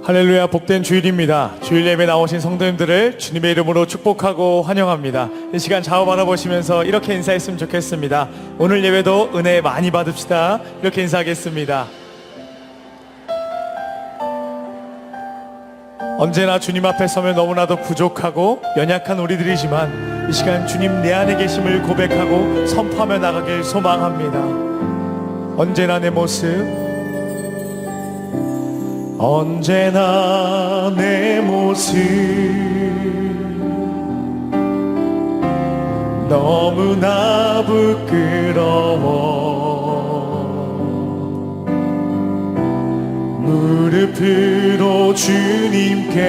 할렐루야, 복된 주일입니다. 주일 예배 나오신 성도님들을 주님의 이름으로 축복하고 환영합니다. 이 시간 좌우 바라보시면서 이렇게 인사했으면 좋겠습니다. 오늘 예배도 은혜 많이 받읍시다. 이렇게 인사하겠습니다. 언제나 주님 앞에 서면 너무나도 부족하고 연약한 우리들이지만 이 시간 주님 내 안에 계심을 고백하고 선포하며 나가길 소망합니다. 언제나 내 모습, 언제나 내 모습 너무나 부끄러워. 무릎으로 주님께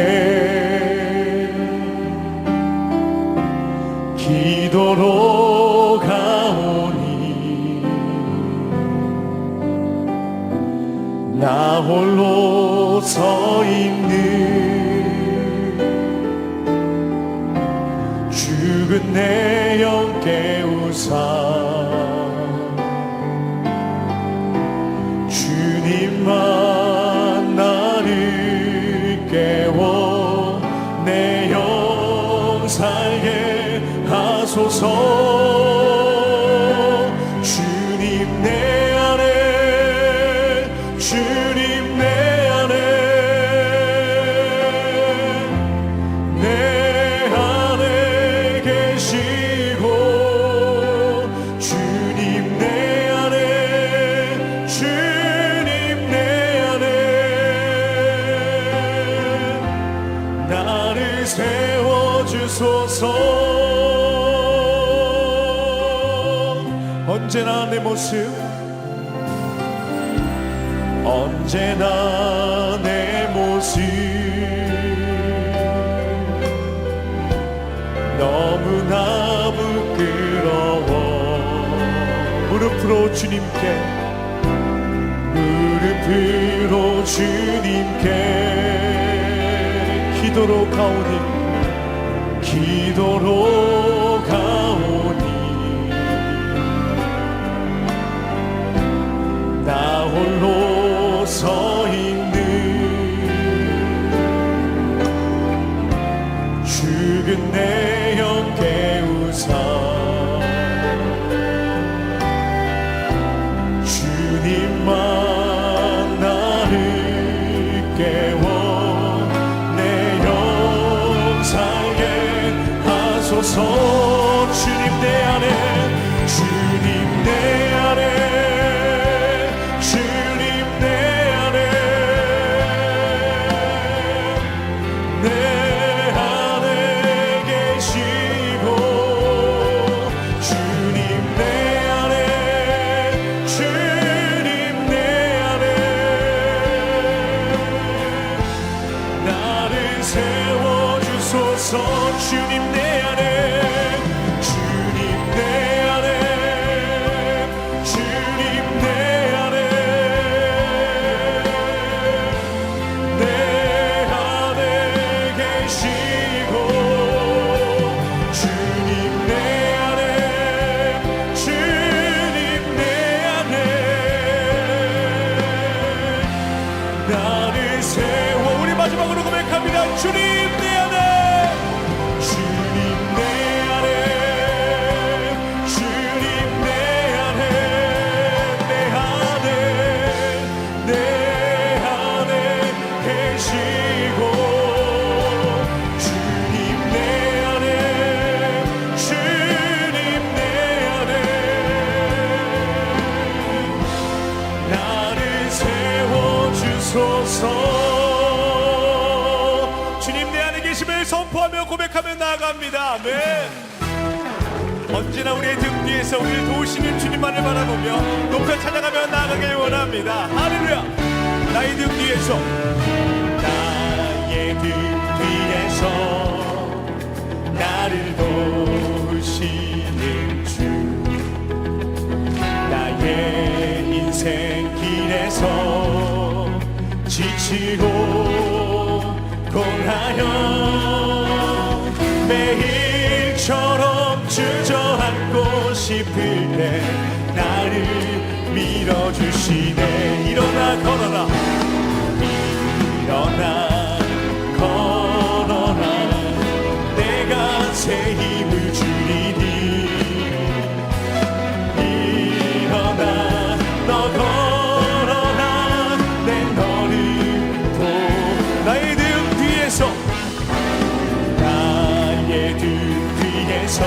기도로 가오니 나 홀로 서 있는 죽은 내 영 깨우사 주님만 나를 깨워 내 영 살게 하소서. 주님 내 안에, 주님 내 언제나 내 모습, 언제나 내 모습 너무나 부끄러워. 무릎으로 주님께, 무릎으로 주님께 기도로 가오니, 기도로 가오니 나 홀로 서 있는 죽은 내 영 깨우사 주님만 나를 깨워 내 영 살게 하소서. 주님 내 안에, 주님 내 안에, 주님 내 안에, 주님 내 안에, 주님 내 안에, 내 안에 계시고 주님 내 안에, 주님 내 안에 나를 세워. 우리 마지막으로 고백합니다. 주님 내 안에, 주님 내 안에 계심을 선포하며 고백하며 나아갑니다. 아멘. 언제나 우리의 등 뒤에서 우리를 도우시는 주님만을 바라보며 높여 찾아가며 나아가길 원합니다. 할렐루야. 나의 등 뒤에서, 나의 등 뒤에서 나를 도우시는 주, 나의 인생 길에서 지치고 공하여 매일처럼 주저앉고 싶을 때 나를 밀어주시네. 일어나 걸어라, 일어나 걸어라 내가 새 힘을 주리니 일어나 너 걸어라 내 너를 도 나의 등 뒤에서 나의 등 뒤에서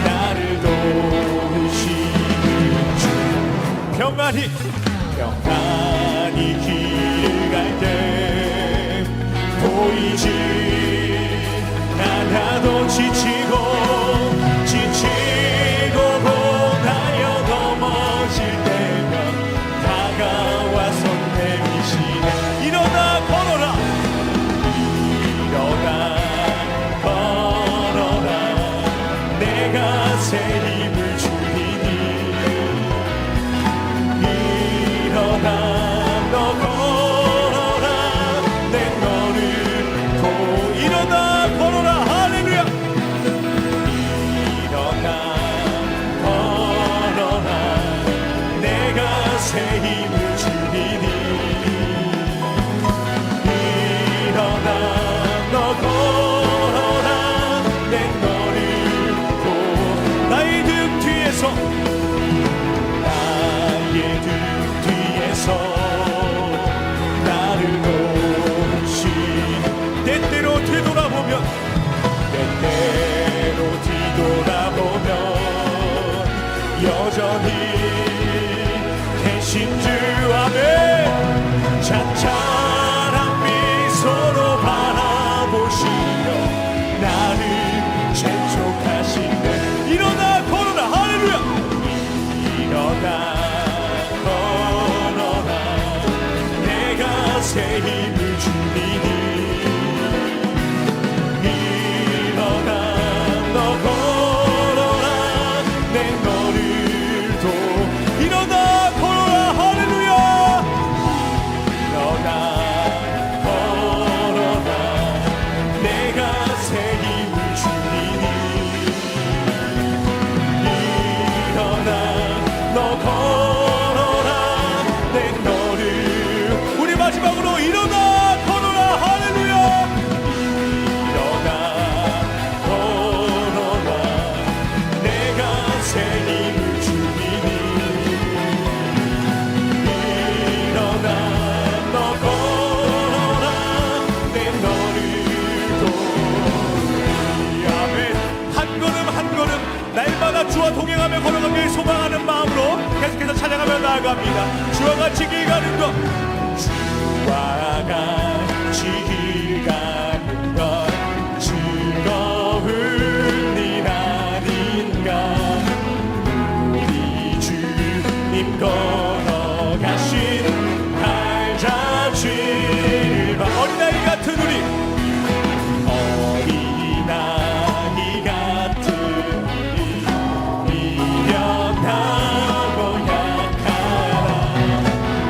나를 도우시는 주 평안히 길을 갈 때 보이지 않아도 지치고 고달려 넘어질 때면 다가와 손 내미시네 일어나 걸어라 내가 새 힘을 주리니 일어나 새 힘을 주리니 일어나 너 걸어라 내 너를 도 나의 등 뒤에서 나를 도우시 때때로 뒤돌아보면 여전히 신주 아멘 찬찬한 미소로 바라보시며 나를 재촉하시네 일어나 걸어라 할렐루야 일어나 걸어라 내가 새 힘을 주리니 일어나 너 걸어라 내 너를 도 일어나 마지막으로 일어나 걸어라 할렐루야 일어나 걸어라 내가 새 힘을 주리니 일어나 너 걸어라 내 너를 도우리 아멘 한 걸음 한 걸음 날마다 주와 동행하며 걸어가길 소망하는 마음으로 계속해서 찬양하며 나아갑니다 주와 같이 길 가는 것 주와 같이 길 가는 것 즐거운 일 아닌가 우리 주님 걸어가신 발자취를 어린아이 같은 우리 어린아이 같은 우리 미련하고 약하나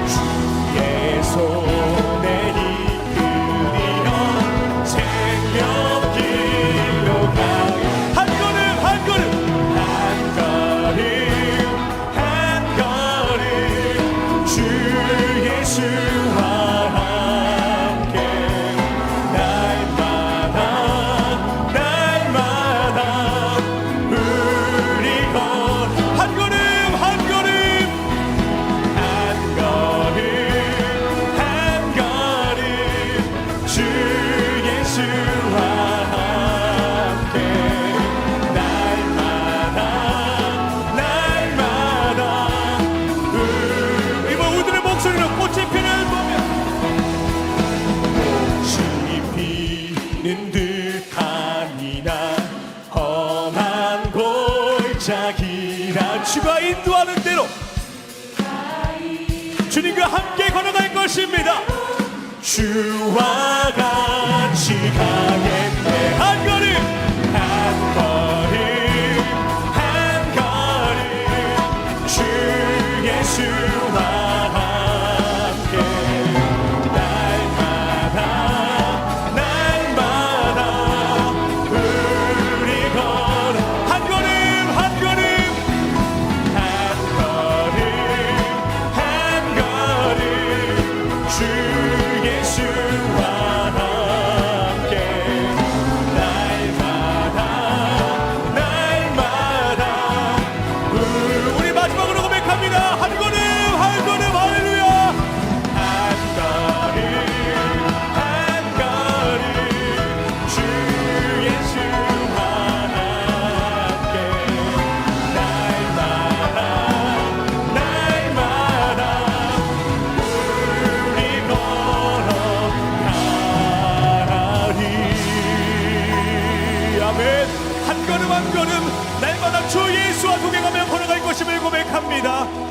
주의 손에 이끌리어 생명길로 가요 한 걸음 한 걸음 한 걸음 한 걸음 주 예수와 함께 날마다 우리 한 걸음 한 걸음 한 걸음 주 예수와 함께 날마다 이번 우들의 목소리로 꽃이 피는 보면 꽃이 피는 듯하니나 험한 골짜기라 주가 인도하는 대로 주님과 함께 걸어갈 것입니다 주와 같이 가겠네 한 걸음 한 걸음 한 걸음 주 예수와 함께 날마다 우리 걸어 한 걸음 한 걸음 한 걸음 한 걸음 주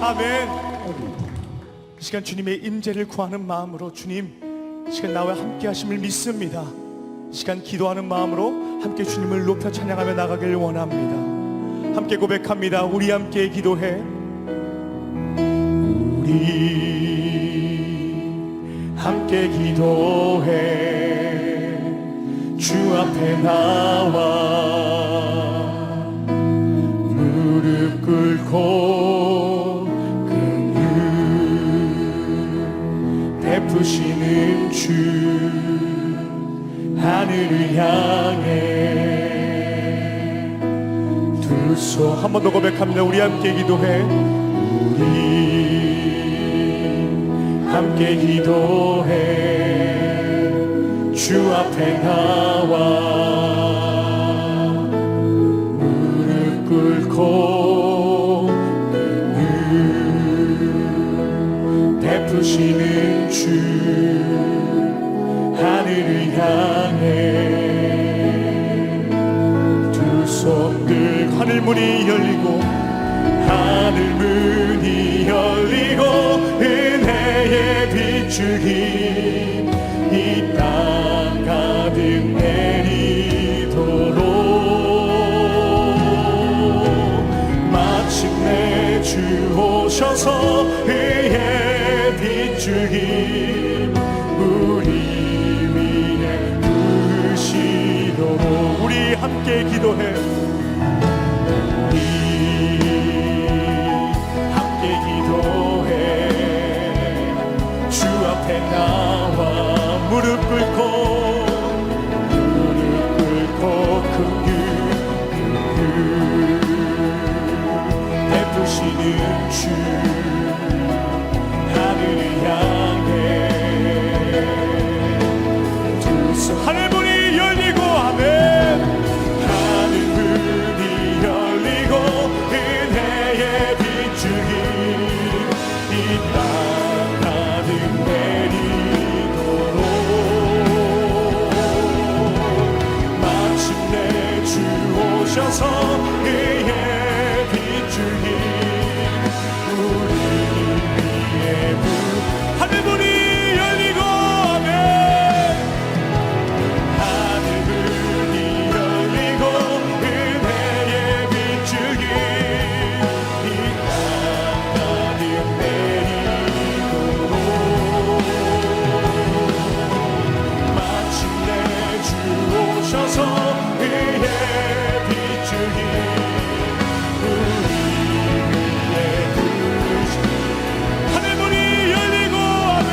아멘. 이 시간 주님의 임재를 구하는 마음으로 주님 이 시간 나와 함께 하심을 믿습니다. 이 시간 기도하는 마음으로 함께 주님을 높여 찬양하며 나가길 원합니다. 함께 고백합니다. 우리 함께 기도해. 우리 함께 기도해. 주 앞에 나와 무릎 꿇고 긍휼 베푸시는 주 하늘을 향해 두 손 한 번 더 고백합니다. 우리 함께 기도해. 우리 함께 기도해. 주 앞에 나와 무릎 꿇고 긍휼 베푸시는 주 하늘을 향해 두 손 들고 하늘 문이 열리고 하늘 문이 열리고 은혜의 빗줄기 이 땅 가득 내리도록 마침내 주 오셔서 의의 빗줄기 우리 위에 부으시도록 우리 함께 기도해. 우리 함께 기도해. 주 앞에 나와 무릎 꿇고 긍휼 베푸시는 주 하늘을 향해 두 손 하늘 문이 열리고 아멘. 하늘 문이 열리고 은혜의 빗줄기 이 땅 가득 내리도록 마침내 주 오셔서 의의 빗줄기 우리 위에 하늘 문이 열리고 아멘. 하늘 문이 열리고 은혜의 빗줄기 이 땅 가득 내리도록 마침내 주 오셔서 의의 빗줄기 우리 위에 부으시 하늘 문이 열리고 아멘.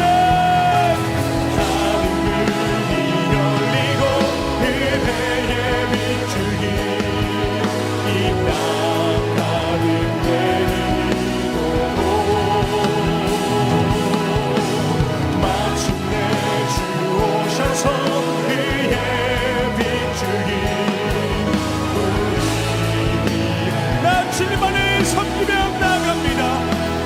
하늘 문이 열리고 은혜의 빗줄기 이 땅 가득 내리도록 마침내 주 오셔서 의의 빗줄기 나 주님만을 섬기며 나갑니다.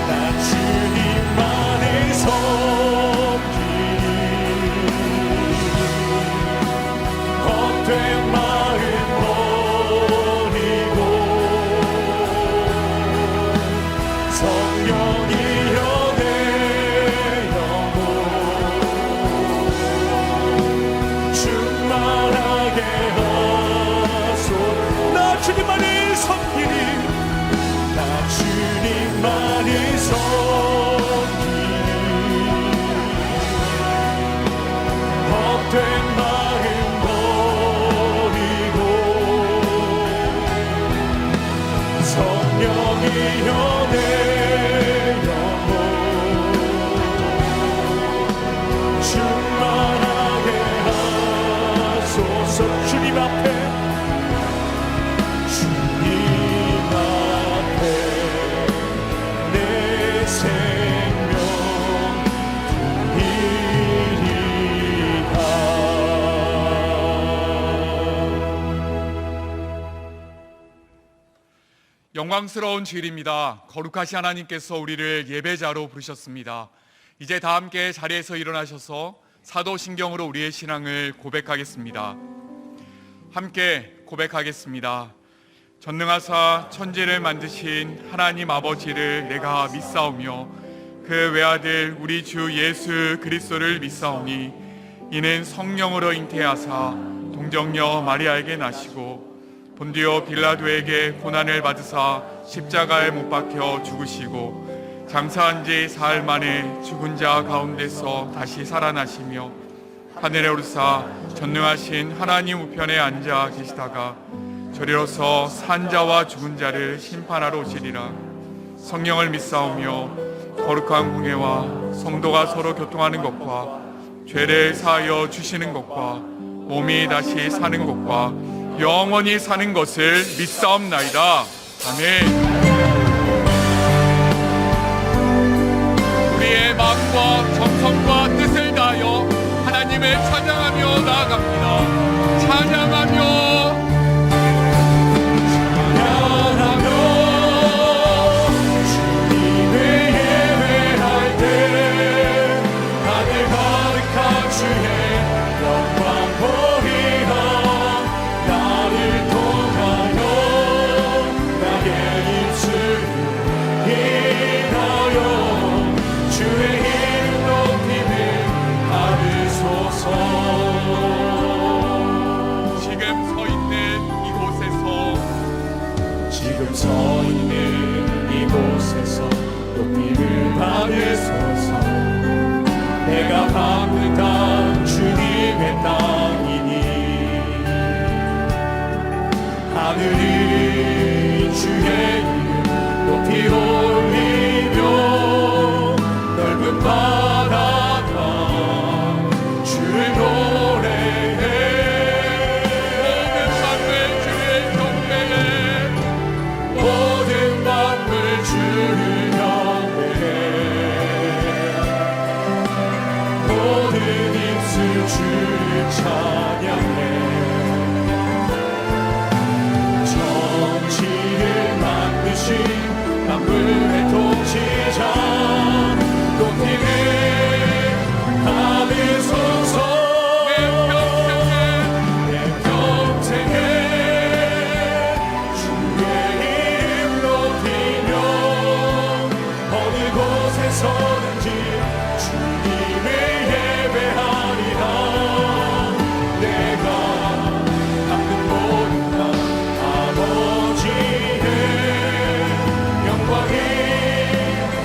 나 주님만을 섬기니 헛된 마음 버리고 성령이여 내 영혼 충만하게 하소서. 나 주님만을 섬기니 나 주님만을 섬기니 헛된 마음 버리고 성령이여 내 영혼 충만하게 하소서. 주님 앞에 주님 앞에 내 생명 드리리다. 영광스러운 주일입니다. 거룩하신 하나님께서 우리를 예배자로 부르셨습니다. 이제 다 함께 자리에서 일어나셔서 사도신경으로 우리의 신앙을 고백하겠습니다. 함께 고백하겠습니다. 전능하사 천지를 만드신 하나님 아버지를 내가 믿사오며 그 외아들 우리 주 예수 그리스도를 믿사오니 이는 성령으로 잉태하사 동정녀 마리아에게 나시고 본디오 빌라도에게 고난을 받으사 십자가에 못 박혀 죽으시고 장사한 지 사흘 만에 죽은 자 가운데서 다시 살아나시며 하늘에 오르사 전능하신 하나님 우편에 앉아 계시다가 저리로서 산 자와 죽은 자를 심판하러 오시리라. 성령을 믿사오며 거룩한 공예와 성도가 서로 교통하는 것과 죄를 사하여 주시는 것과 몸이 다시 사는 것과 영원히 사는 것을 믿사옵나이다. 아멘. 우리의 마음과 정성과 뜻을 다하여 하나님을 찬양하며 나아갑니다. 찬양하며 서 있는 이곳에서 높이를 받으소서. 내가 밟는 땅 주님의 땅이니 하늘이 주의 이름 높이 올리며 넓은 바다가 주를 노래해. 모든 만물 주를 경배해. 모든 입술 주를 찬양해. 정치를 만드신 만물의 통치자 높이를 받으소서. 서든지 주님을 예배하리라. 내가 닦은 모든 땅 아버지의 영광이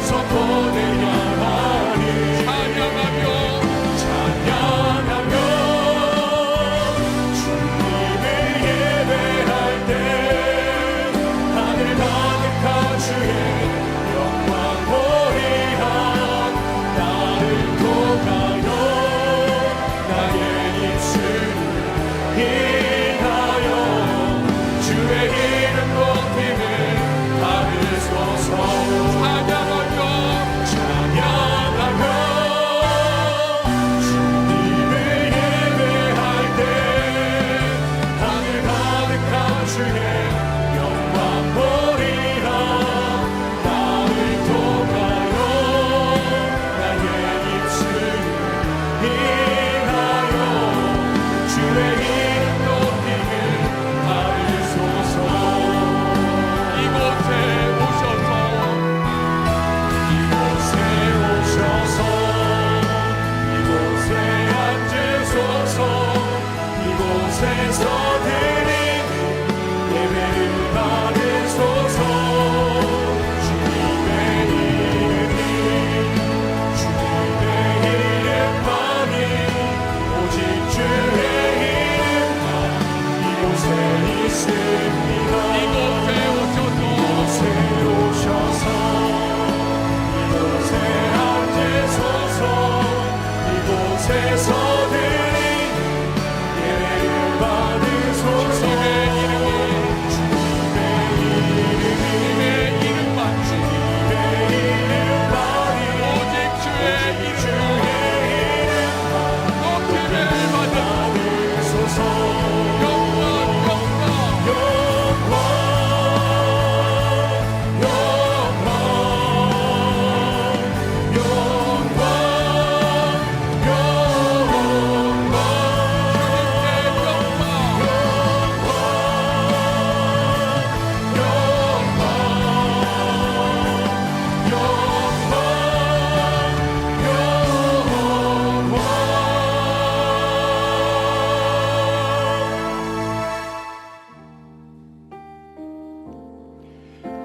선포되게 하리. 찬양하며 주님을 예배할 때 하늘 가득한 주의 영광 보리라.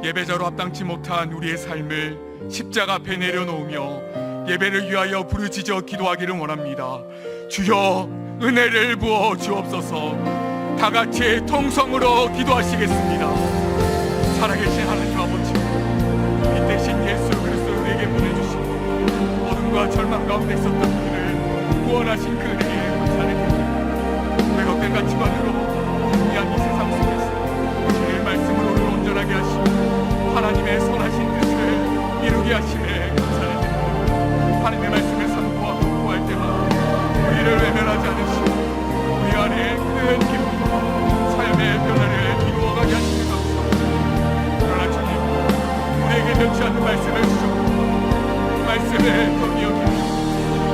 예배자로 합당치 못한 우리의 삶을 십자가 앞에 내려놓으며 예배를 위하여 부르짖어 기도하기를 원합니다. 주여 은혜를 부어 주옵소서. 다 같이 통성으로 기도하시겠습니다. 살아계신 하나님 아버지, 이 대신 예수 그리스도를 우리에게 보내주시고 어둠과 절망 가운데 있었던 우리를 구원하신 그 은혜에 감사드립니다. 왜곡된 가치관으로 미안 이 세상 속에서 주의 말씀으로 우리를 온전하게 하시고 하나님의 선하신 뜻을 이루게 하심에 감사드립니다. 하나님의 말씀을 상고하고 구할 때마다 우리를 외면하지 않으시고 우리 안에 큰 기쁨과 삶의 변화를 이루어가게 하시는 감사합니다. 그러나 주님, 우리에게 변치 않는 말씀을 주셨고 말씀에 경이 여기며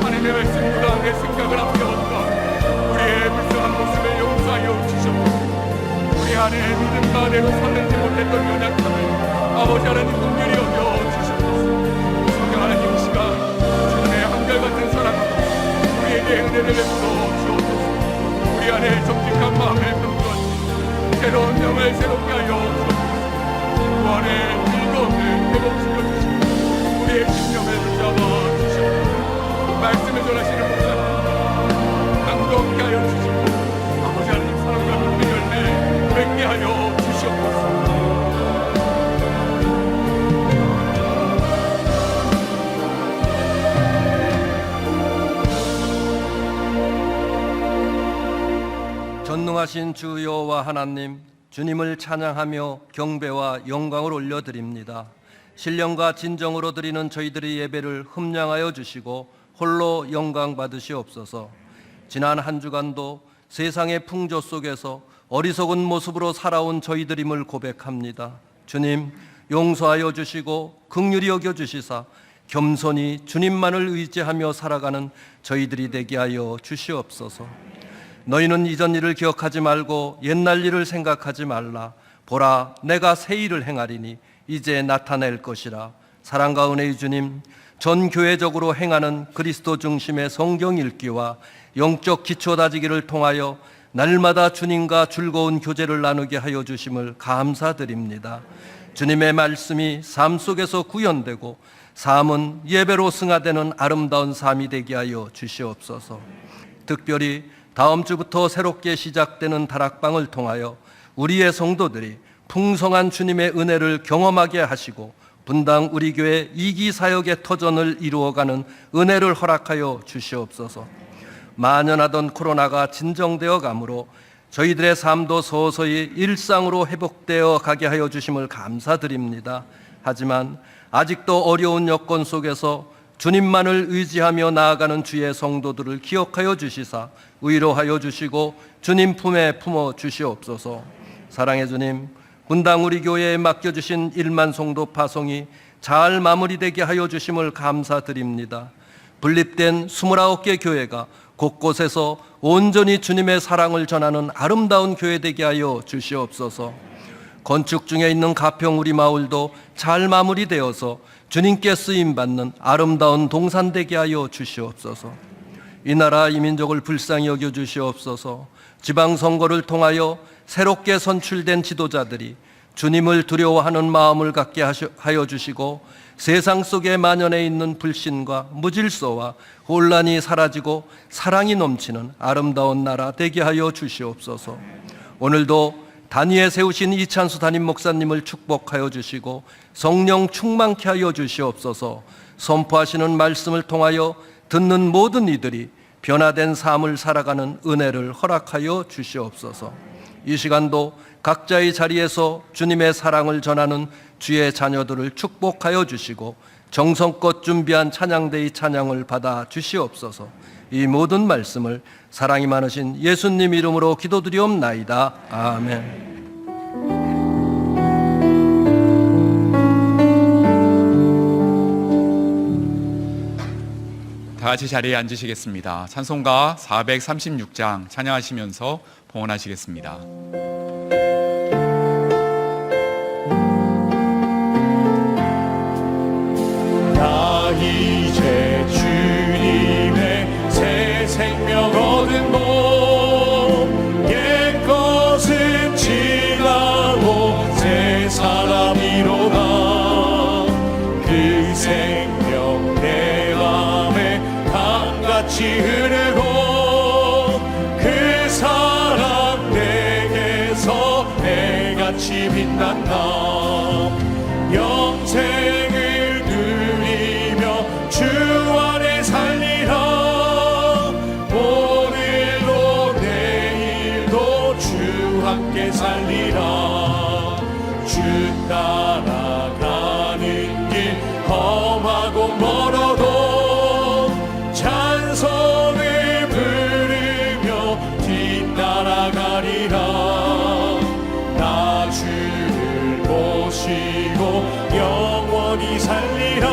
하나님의 말씀보다 내 생각을 앞세웠던 우리의 불쌍한 모습을 용서하여 주셨고 우리 안에 믿음과 내로 서는지 못했던 연약함을 아버지 하나님 긍휼히 여겨 주셨고 성령 하나님 이 시간 주님의 한결같은 사랑으로 우리에게 은혜를 베풀어 주옵소서. 우리 안에 정직한 마음을 변두하시고 새로운 영을 새롭게 하여 주옵소서. 그 안에 즐거움을 회복시켜 주시고 우리의 심령을 붙잡아 주시옵소서. 말씀을 전하시는 목사님 감동케 하여 주시고 아버지 하나님 사랑과 눈의 열매 맺게 하여 주시옵소서. 전능하신 주 여호와 하나님, 주님을 찬양하며 경배와 영광을 올려드립니다. 신령과 진정으로 드리는 저희들의 예배를 흠량하여 주시고 홀로 영광 받으시옵소서. 지난 한 주간도 세상의 풍조 속에서 어리석은 모습으로 살아온 저희들임을 고백합니다. 주님, 용서하여 주시고 긍휼히 여겨 주시사 겸손히 주님만을 의지하며 살아가는 저희들이 되게 하여 주시옵소서. 너희는 이전 일을 기억하지 말고 옛날 일을 생각하지 말라. 보라, 내가 새 일을 행하리니 이제 나타낼 것이라. 사랑과 은혜의 주님, 전 교회적으로 행하는 그리스도 중심의 성경 읽기와 영적 기초 다지기를 통하여 날마다 주님과 즐거운 교제를 나누게 하여 주심을 감사드립니다. 주님의 말씀이 삶 속에서 구현되고 삶은 예배로 승화되는 아름다운 삶이 되게 하여 주시옵소서. 특별히 다음 주부터 새롭게 시작되는 다락방을 통하여 우리의 성도들이 풍성한 주님의 은혜를 경험하게 하시고 분당 우리 교회 2기 사역의 터전을 이루어가는 은혜를 허락하여 주시옵소서. 만연하던 코로나가 진정되어 가므로 저희들의 삶도 서서히 일상으로 회복되어 가게 하여 주심을 감사드립니다. 하지만 아직도 어려운 여건 속에서 주님만을 의지하며 나아가는 주의 성도들을 기억하여 주시사 위로하여 주시고 주님 품에 품어 주시옵소서. 사랑의 주님, 분당 우리 교회에 맡겨주신 1만 성도 파송이 잘 마무리되게 하여 주심을 감사드립니다. 분립된 29개 교회가 곳곳에서 온전히 주님의 사랑을 전하는 아름다운 교회 되게 하여 주시옵소서. 건축 중에 있는 가평 우리 마을도 잘 마무리되어서 주님께 쓰임받는 아름다운 동산 되게 하여 주시옵소서. 이 나라 이 민족을 불쌍히 여겨 주시옵소서. 지방선거를 통하여 새롭게 선출된 지도자들이 주님을 두려워하는 마음을 갖게 하여 주시고 세상 속에 만연해 있는 불신과 무질서와 혼란이 사라지고 사랑이 넘치는 아름다운 나라 되게 하여 주시옵소서. 오늘도 단위에 세우신 이찬수 담임 목사님을 축복하여 주시고 성령 충만케 하여 주시옵소서. 선포하시는 말씀을 통하여 듣는 모든 이들이 변화된 삶을 살아가는 은혜를 허락하여 주시옵소서. 이 시간도 각자의 자리에서 주님의 사랑을 전하는 주의 자녀들을 축복하여 주시고 정성껏 준비한 찬양대의 찬양을 받아 주시옵소서. 이 모든 말씀을 사랑이 많으신 예수님 이름으로 기도드리옵나이다. 아멘. 다 같이 자리에 앉으시겠습니다. 찬송가 436장 찬양하시면서 봉헌하시겠습니다. 나 이제 주님의 새 생명 얻은 몸 옛것은 지나고 새 사람이로 같이 흐르고 그 사랑 내게서 해같이 빛난다. 영생을 누리며 주 안에 살리라. 오늘도 내일도 주 함께 살리라. 주 따라가는 길 험하고 멀어도 찬송을 부르며 뒤따라가리라. 나 주를 모시고 영원히 살리라.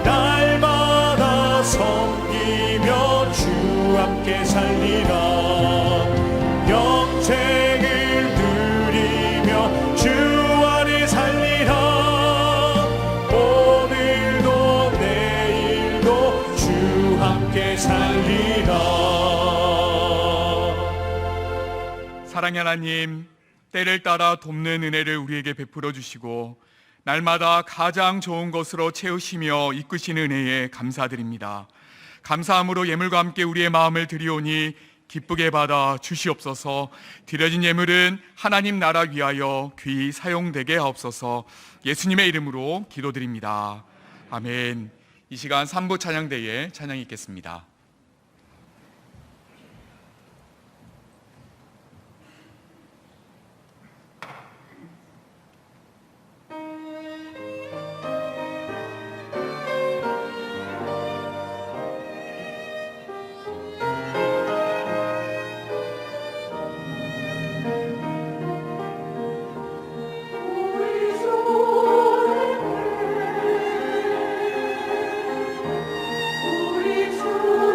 날마다 섬기며 주 함께 살리라. 영생을 누리며 주 안에 살리라. 오늘도 내일도 주 함께 살리라. 사랑의 하나님, 때를 따라 돕는 은혜를 우리에게 베풀어 주시고 날마다 가장 좋은 것으로 채우시며 이끄시는 은혜에 감사드립니다. 감사함으로 예물과 함께 우리의 마음을 드리오니 기쁘게 받아 주시옵소서. 드려진 예물은 하나님 나라 위하여 귀히 사용되게 하옵소서. 예수님의 이름으로 기도드립니다. 아멘. 이 시간 3부 찬양대에 찬양이 있겠습니다. 우리 주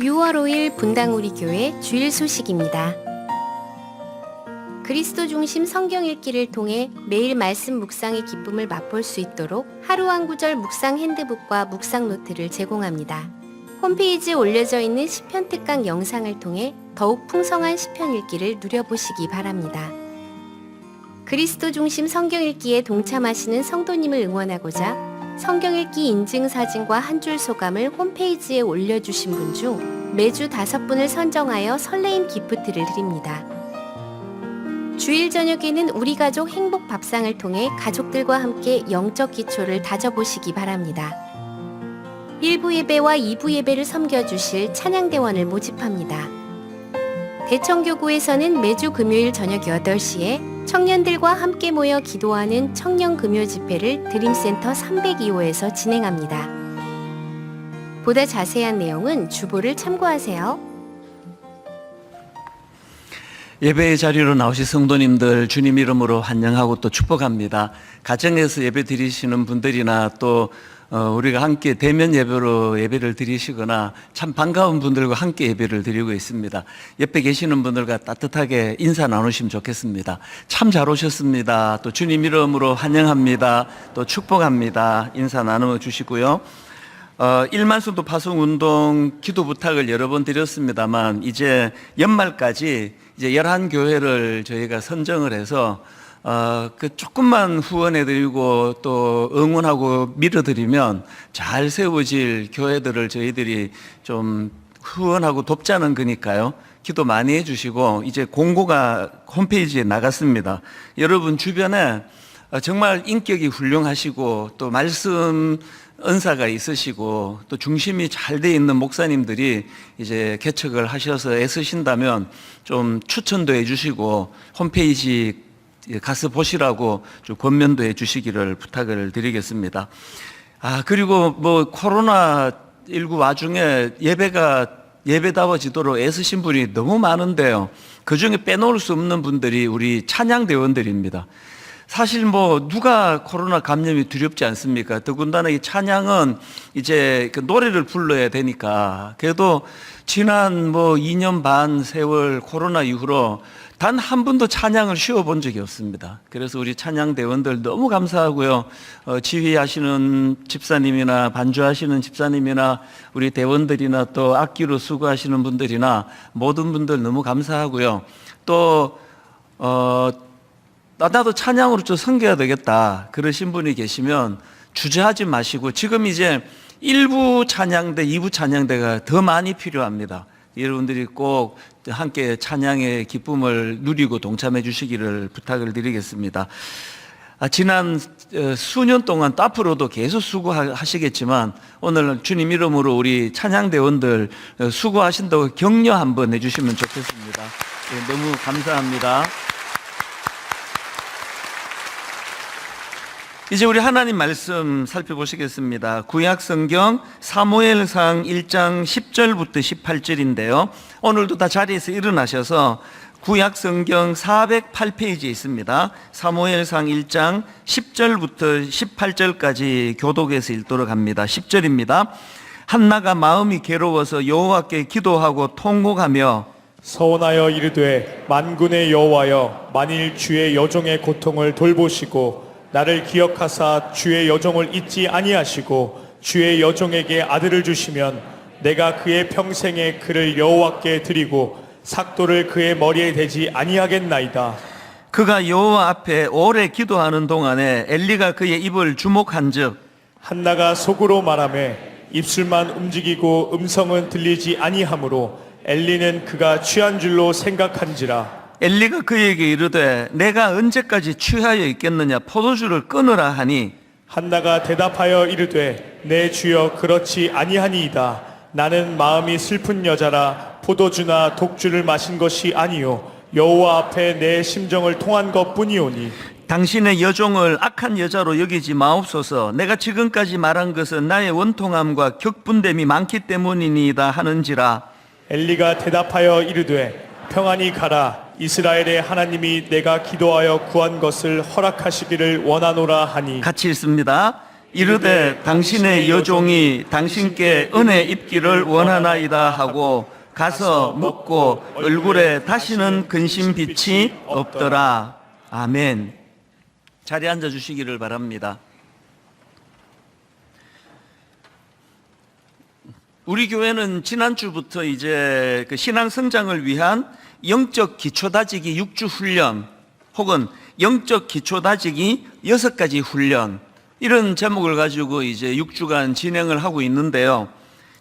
6월 5일 분당 우리 교회 주일 소식입니다. 그리스도 중심 성경 읽기를 통해 매일 말씀 묵상의 기쁨을 맛볼 수 있도록 하루 한 구절 묵상 핸드북과 묵상 노트를 제공합니다. 홈페이지에 올려져 있는 시편 특강 영상을 통해 더욱 풍성한 시편 읽기를 누려보시기 바랍니다. 그리스도 중심 성경 읽기에 동참하시는 성도님을 응원하고자 성경 읽기 인증 사진과 한 줄 소감을 홈페이지에 올려주신 분 중 매주 5분을 선정하여 설레임 기프트를 드립니다. 주일 저녁에는 우리 가족 행복 밥상을 통해 가족들과 함께 영적 기초를 다져보시기 바랍니다. 1부 예배와 2부 예배를 섬겨주실 찬양대원을 모집합니다. 대청교구에서는 매주 금요일 저녁 8시에 청년들과 함께 모여 기도하는 청년 금요 집회를 드림센터 302호에서 진행합니다. 보다 자세한 내용은 주보를 참고하세요. 예배의 자리로 나오신 성도님들 주님 이름으로 환영하고 또 축복합니다. 가정에서 예배 드리시는 분들이나 또 우리가 함께 대면 예배로 예배를 드리시거나 참 반가운 분들과 함께 예배를 드리고 있습니다. 옆에 계시는 분들과 따뜻하게 인사 나누시면 좋겠습니다. 참 잘 오셨습니다. 또 주님 이름으로 환영합니다. 또 축복합니다. 인사 나누어 주시고요. 1만 순도 파송 운동 기도 부탁을 여러 번 드렸습니다만 이제 연말까지 이제 11교회를 저희가 선정을 해서 그 조금만 후원해드리고 또 응원하고 밀어드리면 잘 세워질 교회들을 저희들이 좀 후원하고 돕자는 거니까요. 기도 많이 해주시고 이제 공고가 홈페이지에 나갔습니다. 여러분 주변에 정말 인격이 훌륭하시고 또 말씀 은사가 있으시고 또 중심이 잘 돼 있는 목사님들이 이제 개척을 하셔서 애쓰신다면 좀 추천도 해주시고 홈페이지 가서 보시라고 좀 권면도 해주시기를 부탁을 드리겠습니다. 그리고 뭐 코로나19 와중에 예배다워지도록 애쓰신 분이 너무 많은데요. 그 중에 빼놓을 수 없는 분들이 우리 찬양대원들입니다. 사실 뭐 누가 코로나 감염이 두렵지 않습니까? 더군다나 이 찬양은 이제 그 노래를 불러야 되니까 그래도 지난 뭐 2년 반 세월 코로나 이후로 단 한 번도 찬양을 쉬어본 적이 없습니다. 그래서 우리 찬양대원들 너무 감사하고요. 지휘하시는 집사님이나 반주하시는 집사님이나 우리 대원들이나 또 악기로 수고하시는 분들이나 모든 분들 너무 감사하고요. 또 나도 찬양으로 좀 섬겨야 되겠다 그러신 분이 계시면 주저하지 마시고 지금 이제 1부 찬양대, 2부 찬양대가 더 많이 필요합니다. 여러분들이 꼭 함께 찬양의 기쁨을 누리고 동참해 주시기를 부탁을 드리겠습니다. 지난 수년 동안 또 앞으로도 계속 수고하시겠지만 오늘 주님 이름으로 우리 찬양대원들 수고하신다고 격려 한번 해주시면 좋겠습니다. 너무 감사합니다. 이제 우리 하나님 말씀 살펴보시겠습니다. 구약 성경 사무엘상 1장 10절부터 18절인데요. 오늘도 다 자리에서 일어나셔서 구약 성경 408페이지에 있습니다. 사무엘상 1장 10절부터 18절까지 교독해서 읽도록 합니다. 10절입니다. 한나가 마음이 괴로워서 여호와께 기도하고 통곡하며 서원하여 이르되 만군의 여호와여 만일 주의 여종의 고통을 돌보시고 나를 기억하사 주의 여종을 잊지 아니하시고 주의 여종에게 아들을 주시면 내가 그의 평생에 그를 여호와께 드리고 삭도를 그의 머리에 대지 아니하겠나이다. 그가 여호와 앞에 오래 기도하는 동안에 엘리가 그의 입을 주목한즉 한나가 속으로 말하며 입술만 움직이고 음성은 들리지 아니하므로 엘리는 그가 취한 줄로 생각한지라. 엘리가 그에게 이르되 내가 언제까지 취하여 있겠느냐 포도주를 끊으라 하니 한나가 대답하여 이르되 내 주여 그렇지 아니하니이다. 나는 마음이 슬픈 여자라 포도주나 독주를 마신 것이 아니요 여호와 앞에 내 심정을 통한 것뿐이오니 당신의 여종을 악한 여자로 여기지 마옵소서. 내가 지금까지 말한 것은 나의 원통함과 격분됨이 많기 때문이니이다 하는지라. 엘리가 대답하여 이르되 평안히 가라. 이스라엘의 하나님이 내가 기도하여 구한 것을 허락하시기를 원하노라 하니. 같이 읽습니다. 이르되 당신의 여종이 당신께 은혜 입기를 원하나이다 하고 가서 묻고 얼굴에 다시는 근심빛이 없더라. 아멘. 자리에 앉아 주시기를 바랍니다. 우리 교회는 지난주부터 이제 그 신앙 성장을 위한 영적 기초다지기 6주 훈련 혹은 영적 기초다지기 6가지 훈련, 이런 제목을 가지고 이제 6주간 진행을 하고 있는데요.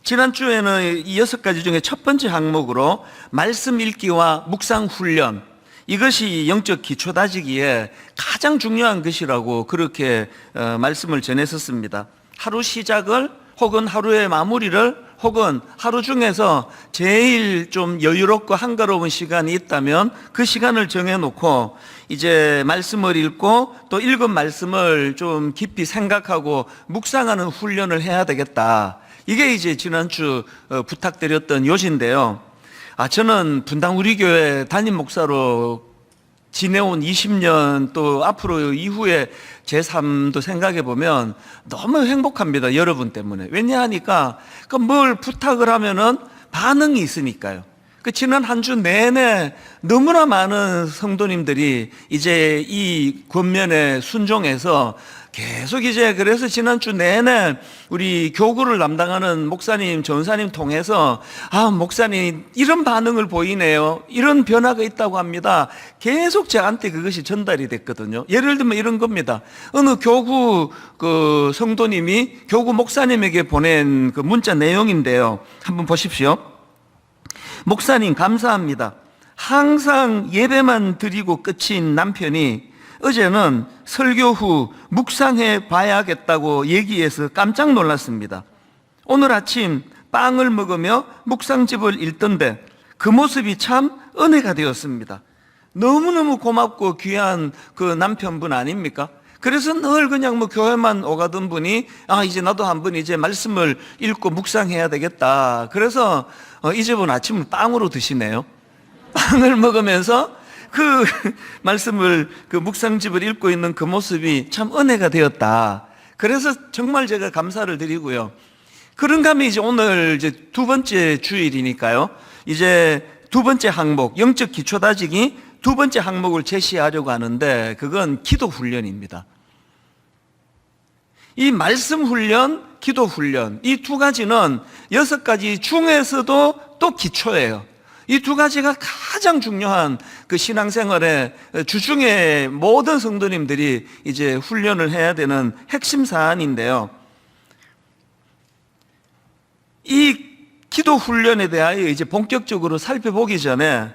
지난주에는 이 6가지 중에 첫 번째 항목으로 말씀 읽기와 묵상 훈련, 이것이 영적 기초다지기에 가장 중요한 것이라고 그렇게 말씀을 전했었습니다. 하루 시작을 혹은 하루의 마무리를 혹은 하루 중에서 제일 좀 여유롭고 한가로운 시간이 있다면 그 시간을 정해놓고 이제 말씀을 읽고 또 읽은 말씀을 좀 깊이 생각하고 묵상하는 훈련을 해야 되겠다. 이게 이제 지난주 부탁드렸던 요지인데요. 저는 분당 우리 교회 담임 목사로 지내온 20년 또 앞으로 이후에 제 삶도 생각해 보면 너무 행복합니다. 여러분 때문에. 왜냐하니까 뭘 부탁을 하면은 반응이 있으니까요. 지난 한 주 내내 너무나 많은 성도님들이 이제 이 권면에 순종해서 계속 이제 그래서 지난주 내내 우리 교구를 담당하는 목사님, 전사님 통해서 목사님 이런 반응을 보이네요. 이런 변화가 있다고 합니다. 계속 저한테 그것이 전달이 됐거든요. 예를 들면 이런 겁니다. 어느 교구 그 성도님이 교구 목사님에게 보낸 그 문자 내용인데요. 한번 보십시오. 목사님 감사합니다. 항상 예배만 드리고 끝인 남편이 어제는 설교 후 묵상해 봐야겠다고 얘기해서 깜짝 놀랐습니다. 오늘 아침 빵을 먹으며 묵상집을 읽던데 그 모습이 참 은혜가 되었습니다. 너무너무 고맙고 귀한 그 남편분 아닙니까? 그래서 늘 그냥 뭐 교회만 오가던 분이 이제 나도 한번 이제 말씀을 읽고 묵상해야 되겠다. 그래서 이제는 아침을 빵으로 드시네요. 빵을 먹으면서 그 말씀을 그 묵상집을 읽고 있는 그 모습이 참 은혜가 되었다. 그래서 정말 제가 감사를 드리고요. 그런가 하면 이제 오늘 이제 두 번째 주일이니까요. 이제 두 번째 항목, 영적 기초 다지기 두 번째 항목을 제시하려고 하는데 그건 기도 훈련입니다. 이 말씀 훈련, 기도 훈련, 이 두 가지는 6가지 중에서도 또 기초예요. 이 두 가지가 가장 중요한 그 신앙생활의 주중에 모든 성도님들이 이제 훈련을 해야 되는 핵심 사안인데요. 이 기도 훈련에 대하여 이제 본격적으로 살펴보기 전에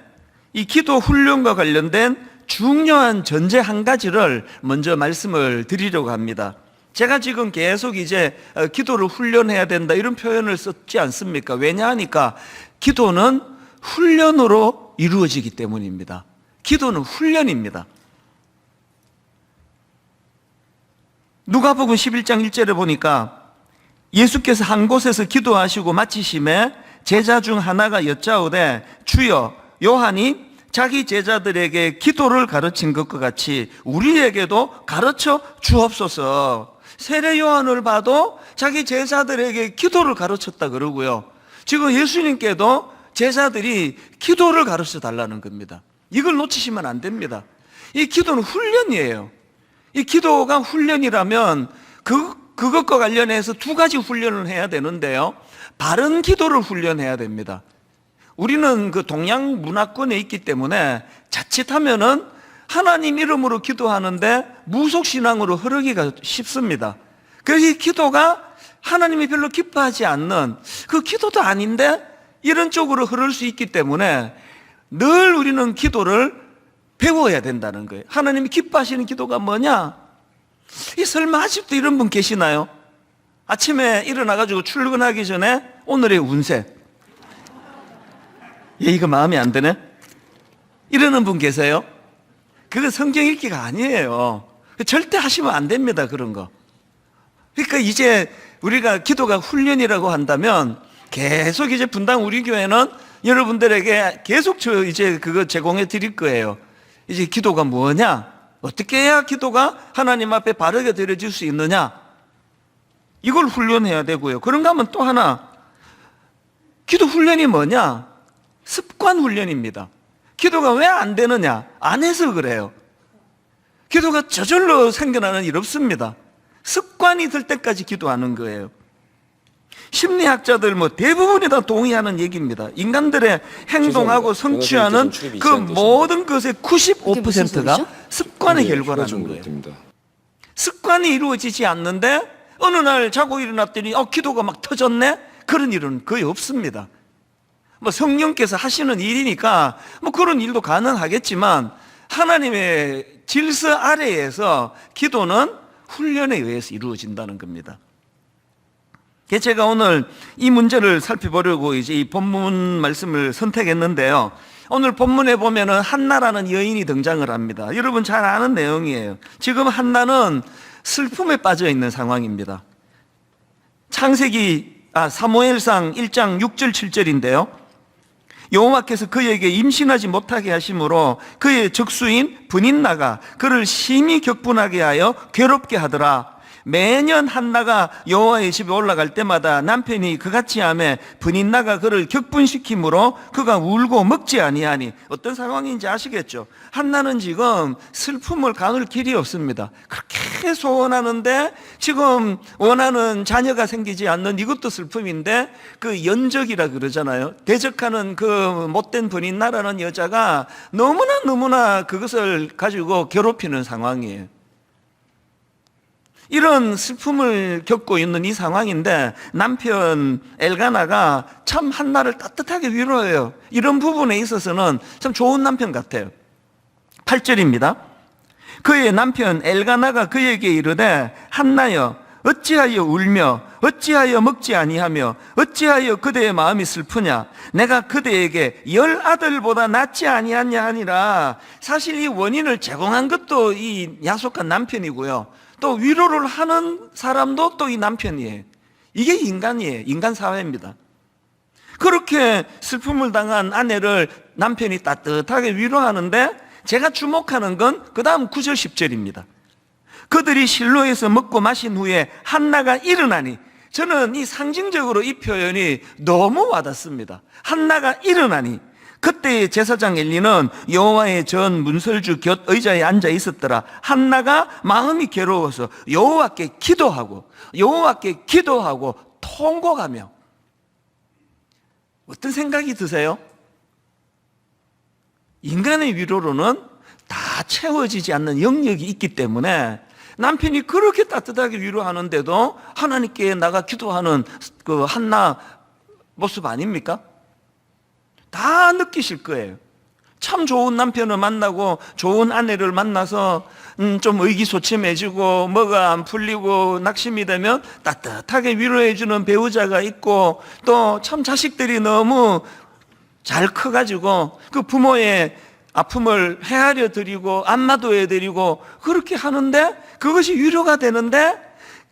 이 기도 훈련과 관련된 중요한 전제 한 가지를 먼저 말씀을 드리려고 합니다. 제가 지금 계속 이제 기도를 훈련해야 된다 이런 표현을 썼지 않습니까? 왜냐하니까 기도는 훈련으로 이루어지기 때문입니다. 기도는 훈련입니다. 누가복음 11장 1절에 보니까 예수께서 한 곳에서 기도하시고 마치심에 제자 중 하나가 여짜오되 주여 요한이 자기 제자들에게 기도를 가르친 것과 같이 우리에게도 가르쳐 주옵소서. 세례 요한을 봐도 자기 제자들에게 기도를 가르쳤다 그러고요. 지금 예수님께도 제자들이 기도를 가르쳐 달라는 겁니다. 이걸 놓치시면 안 됩니다. 이 기도는 훈련이에요. 이 기도가 훈련이라면 그것과 관련해서 두 가지 훈련을 해야 되는데요. 바른 기도를 훈련해야 됩니다. 우리는 그 동양 문화권에 있기 때문에 자칫하면은 하나님 이름으로 기도하는데 무속신앙으로 흐르기가 쉽습니다. 그래서 이 기도가 하나님이 별로 기뻐하지 않는 그 기도도 아닌데 이런 쪽으로 흐를 수 있기 때문에 늘 우리는 기도를 배워야 된다는 거예요. 하나님이 기뻐하시는 기도가 뭐냐? 설마 아직도 이런 분 계시나요? 아침에 일어나가지고 출근하기 전에 오늘의 운세 이거 마음에 안 드네? 이러는 분 계세요? 그건 성경 읽기가 아니에요. 절대 하시면 안 됩니다. 그런 거. 그러니까 이제 우리가 기도가 훈련이라고 한다면 계속 이제 분당 우리 교회는 여러분들에게 계속 이제 그거 제공해 드릴 거예요. 이제 기도가 뭐냐? 어떻게 해야 기도가 하나님 앞에 바르게 드려질 수 있느냐? 이걸 훈련해야 되고요. 그런가 하면 또 하나, 기도 훈련이 뭐냐? 습관 훈련입니다. 기도가 왜 안 되느냐? 안 해서 그래요. 기도가 저절로 생겨나는 일 없습니다. 습관이 들 때까지 기도하는 거예요. 심리학자들 대부분이 다 동의하는 얘기입니다. 인간들의 행동하고 성취하는 그 모든 것의 95%가 습관의 결과라는 거예요. 습관이 이루어지지 않는데 어느 날 자고 일어났더니 기도가 막 터졌네? 그런 일은 거의 없습니다. 성령께서 하시는 일이니까 그런 일도 가능하겠지만 하나님의 질서 아래에서 기도는 훈련에 의해서 이루어진다는 겁니다. 제가 오늘 이 문제를 살펴보려고 이제 이 본문 말씀을 선택했는데요. 오늘 본문에 보면은 한나라는 여인이 등장을 합니다. 여러분 잘 아는 내용이에요. 지금 한나는 슬픔에 빠져 있는 상황입니다. 사무엘상 1장 6절 7절인데요. 여호와께서 그에게 임신하지 못하게 하심으로 그의 적수인 브닛나가 그를 심히 격분하게 하여 괴롭게 하더라. 매년 한나가 여호와의 집에 올라갈 때마다 남편이 그같이 하매 브닛나가 그를 격분시키므로 그가 울고 먹지 아니하니. 어떤 상황인지 아시겠죠? 한나는 지금 슬픔을 가눌 길이 없습니다. 그렇게 소원하는데 지금 원하는 자녀가 생기지 않는 이것도 슬픔인데, 그 연적이라 그러잖아요. 대적하는 그 못된 브닛나라는 여자가 너무나 그것을 가지고 괴롭히는 상황이에요. 이런 슬픔을 겪고 있는 이 상황인데 남편 엘가나가 참 한나를 따뜻하게 위로해요. 이런 부분에 있어서는 참 좋은 남편 같아요. 8절입니다. 그의 남편 엘가나가 그에게 이르되 한나여 어찌하여 울며 어찌하여 먹지 아니하며 어찌하여 그대의 마음이 슬프냐? 내가 그대에게 10아들보다 낫지 아니하냐 하니라. 사실 이 원인을 제공한 것도 이 야속한 남편이고요, 또 위로를 하는 사람도 또 이 남편이에요. 이게 인간이에요. 인간 사회입니다. 그렇게 슬픔을 당한 아내를 남편이 따뜻하게 위로하는데, 제가 주목하는 건 그 다음 9절 10절입니다. 그들이 실로에서 먹고 마신 후에 한나가 일어나니. 저는 이 상징적으로 이 표현이 너무 와닿습니다. 한나가 일어나니. 그때 제사장 엘리는 여호와의 전 문설주 곁 의자에 앉아 있었더라. 한나가 마음이 괴로워서 여호와께 기도하고 통곡하며. 어떤 생각이 드세요? 인간의 위로로는 다 채워지지 않는 영역이 있기 때문에 남편이 그렇게 따뜻하게 위로하는데도 하나님께 나가 기도하는 그 한나 모습 아닙니까? 다 느끼실 거예요. 참 좋은 남편을 만나고 좋은 아내를 만나서 좀 의기소침해지고 뭐가 안 풀리고 낙심이 되면 따뜻하게 위로해주는 배우자가 있고, 또 참 자식들이 너무 잘 커가지고 그 부모의 아픔을 헤아려 드리고 안마도 해드리고 그렇게 하는데 그것이 위로가 되는데,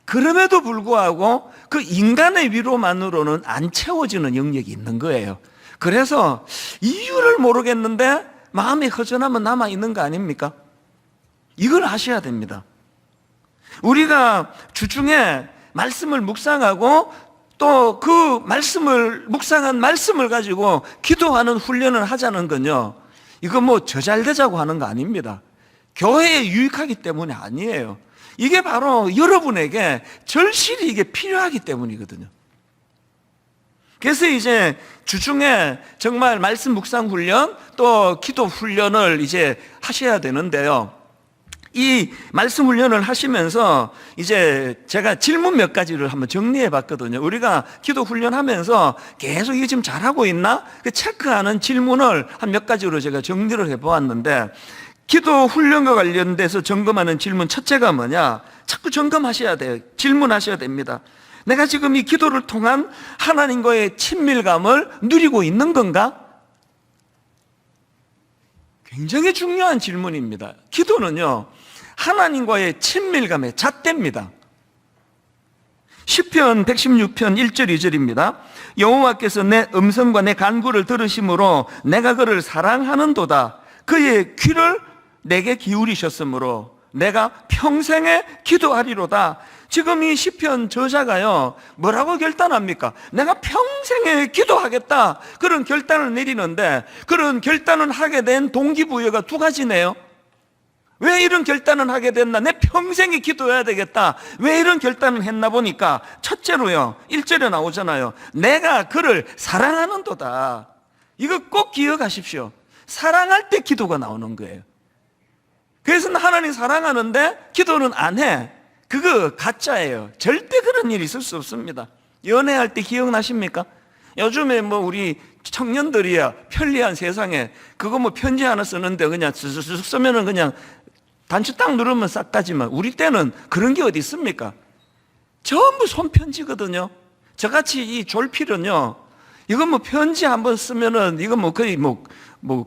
그럼에도 불구하고 그 인간의 위로만으로는 안 채워지는 영역이 있는 거예요. 그래서 이유를 모르겠는데 마음에 허전함은 남아있는 거 아닙니까? 이걸 아셔야 됩니다. 우리가 주중에 말씀을 묵상하고 또 그 말씀을 묵상한 말씀을 가지고 기도하는 훈련을 하자는 건요, 이거 저 잘되자고 하는 거 아닙니다. 교회에 유익하기 때문에 아니에요. 이게 바로 여러분에게 절실히 이게 필요하기 때문이거든요. 그래서 이제 주중에 정말 말씀 묵상 훈련 또 기도 훈련을 이제 하셔야 되는데요. 이 말씀 훈련을 하시면서 이제 제가 질문 몇 가지를 한번 정리해 봤거든요. 우리가 기도 훈련하면서 계속 이게 지금 잘하고 있나? 그 체크하는 질문을 한 몇 가지로 제가 정리를 해 보았는데, 기도 훈련과 관련돼서 점검하는 질문 첫째가 뭐냐? 자꾸 점검하셔야 돼요. 질문하셔야 됩니다. 내가 지금 이 기도를 통한 하나님과의 친밀감을 누리고 있는 건가? 굉장히 중요한 질문입니다. 기도는요, 하나님과의 친밀감의 잣대입니다. 시편 116편 1절 2절입니다. 여호와께서 내 음성과 내 간구를 들으심으로 내가 그를 사랑하는도다. 그의 귀를 내게 기울이셨으므로 내가 평생에 기도하리로다. 지금 이 시편 저자가요, 뭐라고 결단합니까? 내가 평생에 기도하겠다, 그런 결단을 내리는데, 그런 결단을 하게 된 동기부여가 두 가지네요. 왜 이런 결단을 하게 됐나? 내 평생에 기도해야 되겠다. 왜 이런 결단을 했나 보니까, 첫째로요, 1절에 나오잖아요. 내가 그를 사랑하는도다. 이거 꼭 기억하십시오. 사랑할 때 기도가 나오는 거예요. 그래서 하나님 사랑하는데 기도는 안 해. 그거 가짜예요. 절대 그런 일이 있을 수 없습니다. 연애할 때 기억나십니까? 요즘에 뭐 우리 청년들이야 편리한 세상에 그거 뭐 편지 하나 쓰는데 그냥 쓱쓱 쓰면은 그냥 단추 딱 누르면 싹 가지만, 우리 때는 그런 게 어디 있습니까? 전부 손편지거든요. 저같이 이 졸필은요, 이거 뭐 편지 한번 쓰면은 이거 뭐 거의 뭐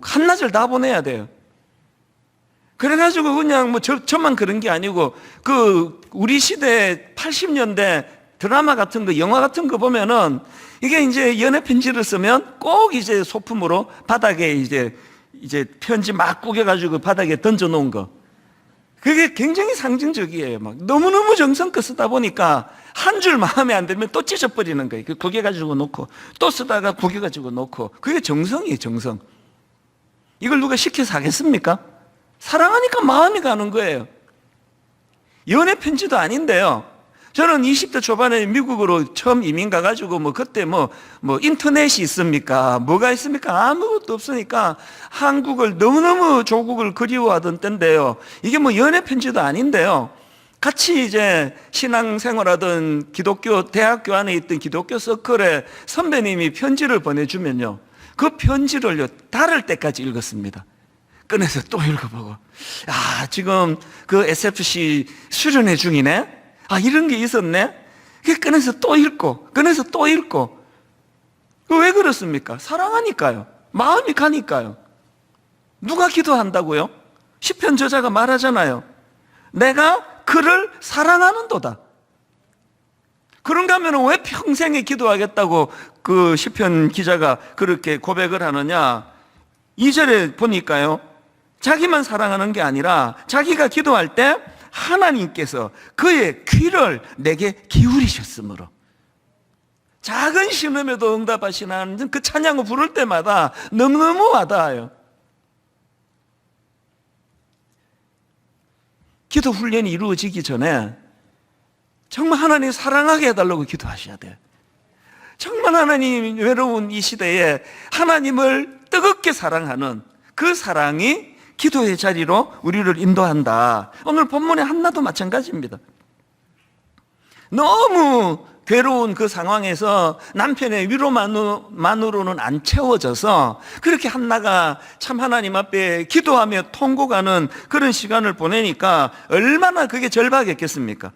한나절 다 보내야 돼요. 그래가지고 그냥 뭐 저만 그런 게 아니고, 그 우리 시대 80년대 드라마 같은 거, 영화 같은 거 보면은 이게 이제 연애 편지를 쓰면 꼭 이제 소품으로 바닥에 이제 편지 막 구겨가지고 바닥에 던져 놓은 거. 그게 굉장히 상징적이에요. 막 너무너무 정성껏 쓰다 보니까 한 줄 마음에 안 들면 또 찢어버리는 거예요. 구겨가지고 놓고 또 쓰다가 구겨가지고 놓고. 그게 정성이에요, 정성. 이걸 누가 시켜서 하겠습니까? 사랑하니까 마음이 가는 거예요. 연애 편지도 아닌데요. 저는 20대 초반에 미국으로 처음 이민 가가지고 그때 인터넷이 있습니까? 뭐가 있습니까? 아무것도 없으니까 한국을 너무너무 조국을 그리워하던 때인데요. 이게 연애 편지도 아닌데요. 같이 이제 신앙생활하던 기독교 대학교 안에 있던 기독교 서클에 선배님이 편지를 보내주면요, 그 편지를요 다를 때까지 읽었습니다. 꺼내서 또 읽어보고, 지금 그 SFC 수련회 중이네? 이런 게 있었네? 꺼내서 또 읽고, 꺼내서 또 읽고. 왜 그렇습니까? 사랑하니까요. 마음이 가니까요. 누가 기도한다고요? 시편 저자가 말하잖아요. 내가 그를 사랑하는도다. 그런가 하면 왜 평생에 기도하겠다고 그 시편 기자가 그렇게 고백을 하느냐? 2절에 보니까요, 자기만 사랑하는 게 아니라 자기가 기도할 때 하나님께서 그의 귀를 내게 기울이셨으므로, 작은 신음에도 응답하시는 그 찬양을 부를 때마다 너무너무 와닿아요. 기도 훈련이 이루어지기 전에 정말 하나님 사랑하게 해달라고 기도하셔야 돼요. 정말 하나님 외로운 이 시대에 하나님을 뜨겁게 사랑하는 그 사랑이 기도의 자리로 우리를 인도한다. 오늘 본문의 한나도 마찬가지입니다. 너무 괴로운 그 상황에서 남편의 위로만으로는 안 채워져서 그렇게 한나가 참 하나님 앞에 기도하며 통곡하는 그런 시간을 보내니까 얼마나 그게 절박했겠습니까?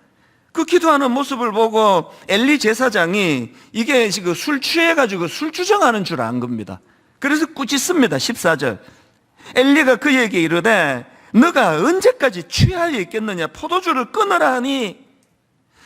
그 기도하는 모습을 보고 엘리 제사장이 이게 지금 술 취해가지고 술 주정하는 줄 안 겁니다. 그래서 꾸짖습니다. 14절. 엘리가 그에게 이르되 너가 언제까지 취하여 있겠느냐? 포도주를 끊으라 하니.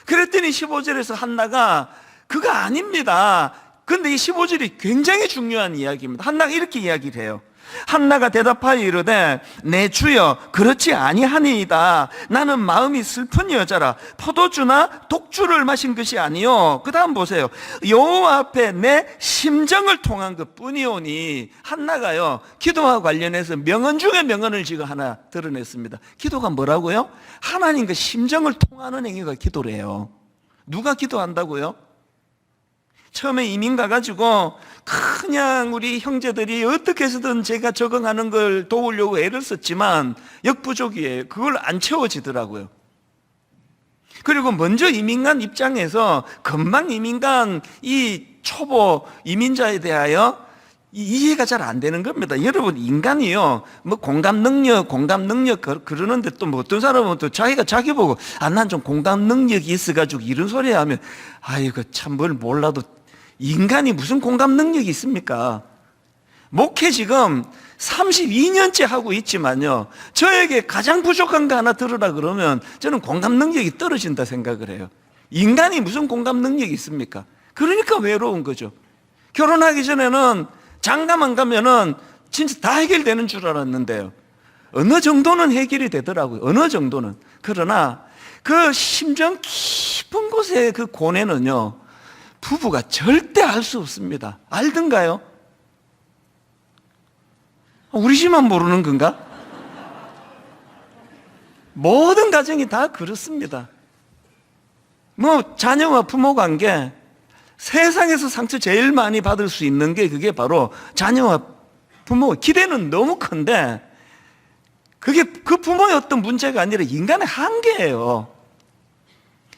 그랬더니 15절에서 한나가 그거 아닙니다. 근데 이 15절이 굉장히 중요한 이야기입니다. 한나가 이렇게 이야기를 해요. 한나가 대답하여 이르되 내 주여 그렇지 아니하니이다. 나는 마음이 슬픈 여자라 포도주나 독주를 마신 것이 아니요. 그 다음 보세요. 여호와 앞에 내 심정을 통한 것 뿐이오니. 한나가요 기도와 관련해서 명언 중에 명언을 지금 하나 드러냈습니다. 기도가 뭐라고요? 하나님과 심정을 통하는 행위가 기도래요. 누가 기도한다고요? 처음에 이민 가가지고 그냥 우리 형제들이 어떻게 해서든 제가 적응하는 걸 도우려고 애를 썼지만 역부족이에요. 그걸 안 채워지더라고요. 그리고 먼저 이민간 입장에서 금방 이민간 이 초보 이민자에 대하여 이해가 잘 안 되는 겁니다. 여러분, 인간이요 공감 능력 그러는데 또 어떤 사람은 또 자기 보고 난 좀 공감 능력이 있어가지고 이런 소리 하면 아이고 참 뭘 몰라도 인간이 무슨 공감 능력이 있습니까? 목회 지금 32년째 하고 있지만요, 저에게 가장 부족한 거 하나 들으라 그러면 저는 공감 능력이 떨어진다 생각을 해요. 인간이 무슨 공감 능력이 있습니까? 그러니까 외로운 거죠. 결혼하기 전에는 장가만 가면은 진짜 다 해결되는 줄 알았는데요, 어느 정도는 해결이 되더라고요. 어느 정도는. 그러나 그 심정 깊이 깊은 곳의 그 고뇌는요, 부부가 절대 알 수 없습니다. 알던가요? 우리 집만 모르는 건가? 모든 가정이 다 그렇습니다. 뭐 자녀와 부모 관계, 세상에서 상처 제일 많이 받을 수 있는 게 그게 바로 자녀와 부모, 기대는 너무 큰데 그게 그 부모의 어떤 문제가 아니라 인간의 한계예요.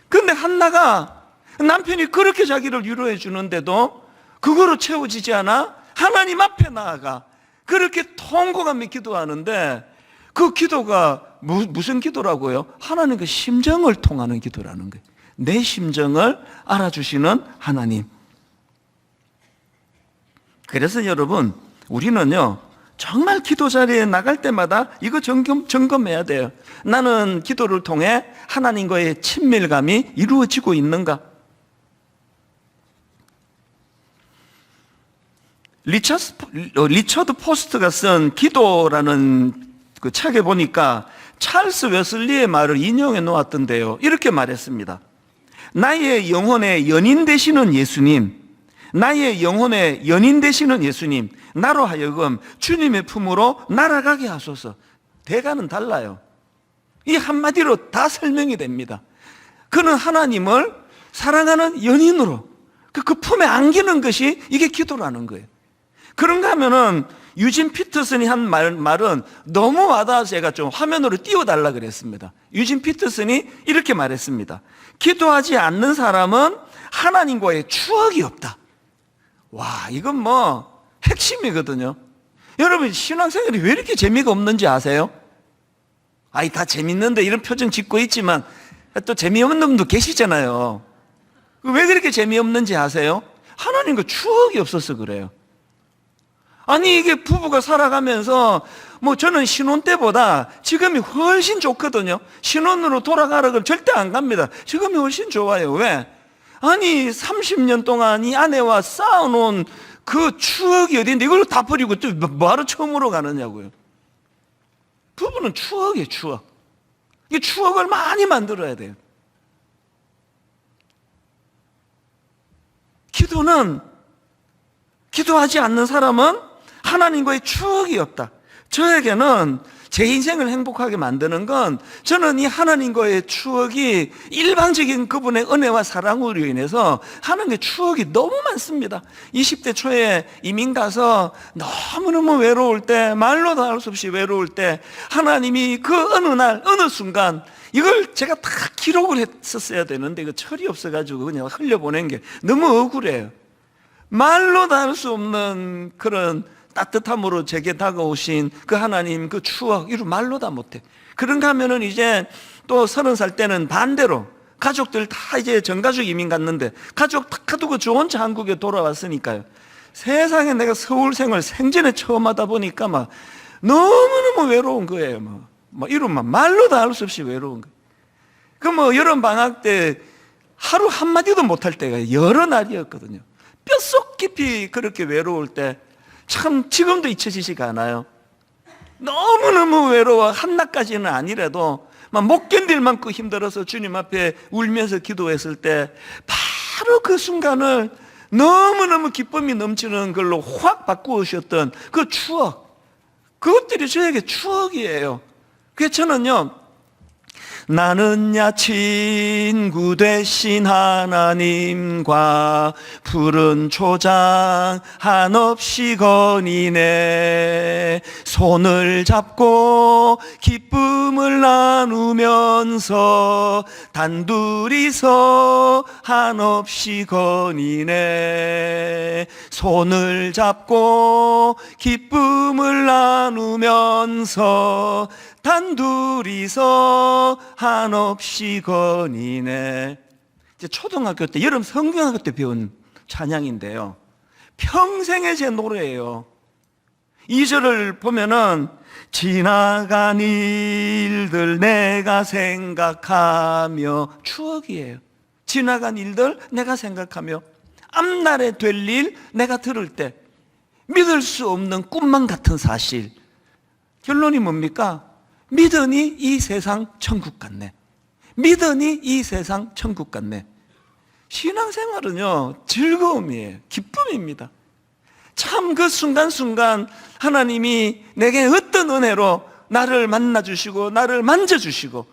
그런데 한나가 남편이 그렇게 자기를 위로해 주는데도 그거로 채워지지 않아 하나님 앞에 나아가 그렇게 통곡하며 기도하는데 그 기도가 무슨 기도라고요? 하나님의 심정을 통하는 기도라는 거예요. 내 심정을 알아주시는 하나님. 그래서 여러분, 우리는요, 정말 기도 자리에 나갈 때마다 이거 점검해야 돼요. 나는 기도를 통해 하나님과의 친밀감이 이루어지고 있는가? 리처드 포스트가 쓴 기도라는 그 책에 보니까 찰스 웨슬리의 말을 인용해 놓았던데요. 이렇게 말했습니다. 나의 영혼의 연인 되시는 예수님, 나의 영혼의 연인 되시는 예수님, 나로 하여금 주님의 품으로 날아가게 하소서. 대가는 달라요. 이 한마디로 다 설명이 됩니다. 그는 하나님을 사랑하는 연인으로 그 품에 안기는 것이 이게 기도라는 거예요. 그런가 하면은 유진 피터슨이 한 말은 너무 와닿아서 제가 좀 화면으로 띄워달라 그랬습니다. 유진 피터슨이 이렇게 말했습니다. 기도하지 않는 사람은 하나님과의 추억이 없다. 와, 이건 뭐 핵심이거든요. 여러분, 신앙생활이 왜 이렇게 재미가 없는지 아세요? 아이, 다 재밌는데 이런 표정 짓고 있지만 또 재미없는 분도 계시잖아요. 왜 그렇게 재미없는지 아세요? 하나님과 추억이 없어서 그래요. 아니, 이게 부부가 살아가면서 뭐 저는 신혼 때보다 지금이 훨씬 좋거든요. 신혼으로 돌아가라 그러면 절대 안 갑니다. 지금이 훨씬 좋아요. 왜? 아니, 30년 동안 이 아내와 쌓아놓은 그 추억이 어디인데 이걸 다 버리고 또 뭐하러 처음으로 가느냐고요. 부부는 추억이에요, 추억. 이 추억을 많이 만들어야 돼요. 기도하지 않는 사람은 하나님과의 추억이 없다. 저에게는 제 인생을 행복하게 만드는 건 저는 이 하나님과의 추억이 일방적인 그분의 은혜와 사랑으로 인해서 하나님의 추억이 너무 많습니다. 20대 초에 이민 가서 너무너무 외로울 때, 말로도 할 수 없이 외로울 때 하나님이 그 어느 날 어느 순간 이걸 제가 다 기록을 했었어야 되는데 이거 철이 없어가지고 그냥 흘려보낸 게 너무 억울해요. 말로 다 할 수 없는 그런 따뜻함으로 제게 다가오신 그 하나님 그 추억, 이루 말로 다 못해. 그런가 하면은 이제 또 30살 때는 반대로 가족들 다 이제 전가족 이민 갔는데 가족 다 가두고 저 혼자 한국에 돌아왔으니까요. 세상에 내가 서울 생활 생전에 처음 하다 보니까 막 너무너무 외로운 거예요. 막 이러면 말로 다 할 수 없이 외로운 거예요. 그 뭐 여름 방학 때 하루 한마디도 못할 때가 여러 날이었거든요. 뼛속 깊이 그렇게 외로울 때 참 지금도 잊혀지지가 않아요. 너무너무 외로워. 한낮까지는 아니라도 막 못 견딜 만큼 힘들어서 주님 앞에 울면서 기도했을 때 바로 그 순간을 너무너무 기쁨이 넘치는 걸로 확 바꾸셨던 그 추억, 그것들이 저에게 추억이에요. 그래서 저는요, 나는야 친구 되신 하나님과 푸른 초장 한없이 거니네. 손을 잡고 기쁨을 나누면서 단둘이서 한없이 거니네. 손을 잡고 기쁨을 나누면서 단둘이서 한없이 거니네. 이제 초등학교 때, 여름 성경학교 때 배운 찬양인데요. 평생의 제 노래예요. 2절을 보면은 지나간 일들 내가 생각하며, 추억이에요. 지나간 일들 내가 생각하며 앞날에 될 일 내가 들을 때 믿을 수 없는 꿈만 같은 사실. 결론이 뭡니까? 믿으니 이 세상 천국 같네. 믿으니 이 세상 천국 같네. 신앙생활은요, 즐거움이에요. 기쁨입니다. 참 그 순간순간 하나님이 내게 어떤 은혜로 나를 만나주시고 나를 만져주시고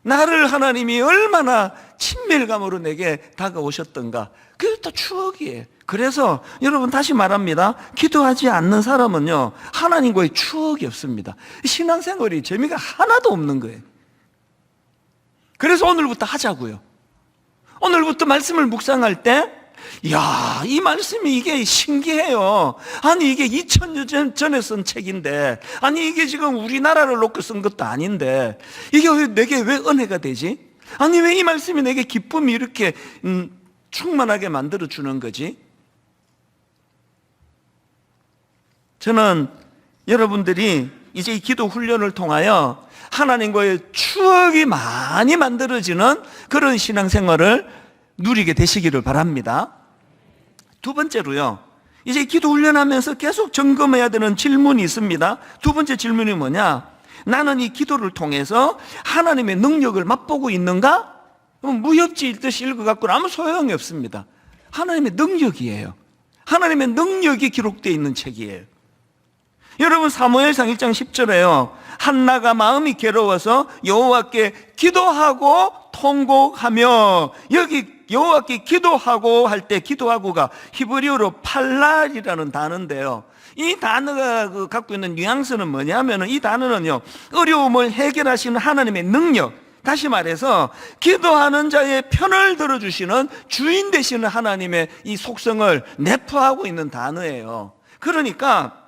나를 하나님이 얼마나 친밀감으로 내게 다가오셨던가, 그게 또 추억이에요. 그래서 여러분 다시 말합니다. 기도하지 않는 사람은요, 하나님과의 추억이 없습니다. 신앙생활이 재미가 하나도 없는 거예요. 그래서 오늘부터 하자고요. 오늘부터 말씀을 묵상할 때, 이야, 이 말씀이 이게 신기해요. 아니, 이게 2000년 전에 쓴 책인데, 아니, 이게 지금 우리나라를 놓고 쓴 것도 아닌데, 이게 내게 왜 은혜가 되지? 아니, 왜 이 말씀이 내게 기쁨이 이렇게 충만하게 만들어주는 거지? 저는 여러분들이 이제 이 기도 훈련을 통하여 하나님과의 추억이 많이 만들어지는 그런 신앙생활을 누리게 되시기를 바랍니다. 두 번째로요, 이제 기도 훈련하면서 계속 점검해야 되는 질문이 있습니다. 두 번째 질문이 뭐냐? 나는 이 기도를 통해서 하나님의 능력을 맛보고 있는가? 무협지 읽듯이 읽어갖고는 아무 소용이 없습니다. 하나님의 능력이에요. 하나님의 능력이 기록되어 있는 책이에요. 여러분, 사무엘상 1장 10절에요. 한나가 마음이 괴로워서 여호와께 기도하고 통곡하며, 여기 여호와께 기도하고 할 때 기도하고가 히브리어로 팔랄이라는 단어인데요. 이 단어가 갖고 있는 뉘앙스는 뭐냐면, 이 단어는요, 어려움을 해결하시는 하나님의 능력, 다시 말해서 기도하는 자의 편을 들어주시는 주인 되시는 하나님의 이 속성을 내포하고 있는 단어예요. 그러니까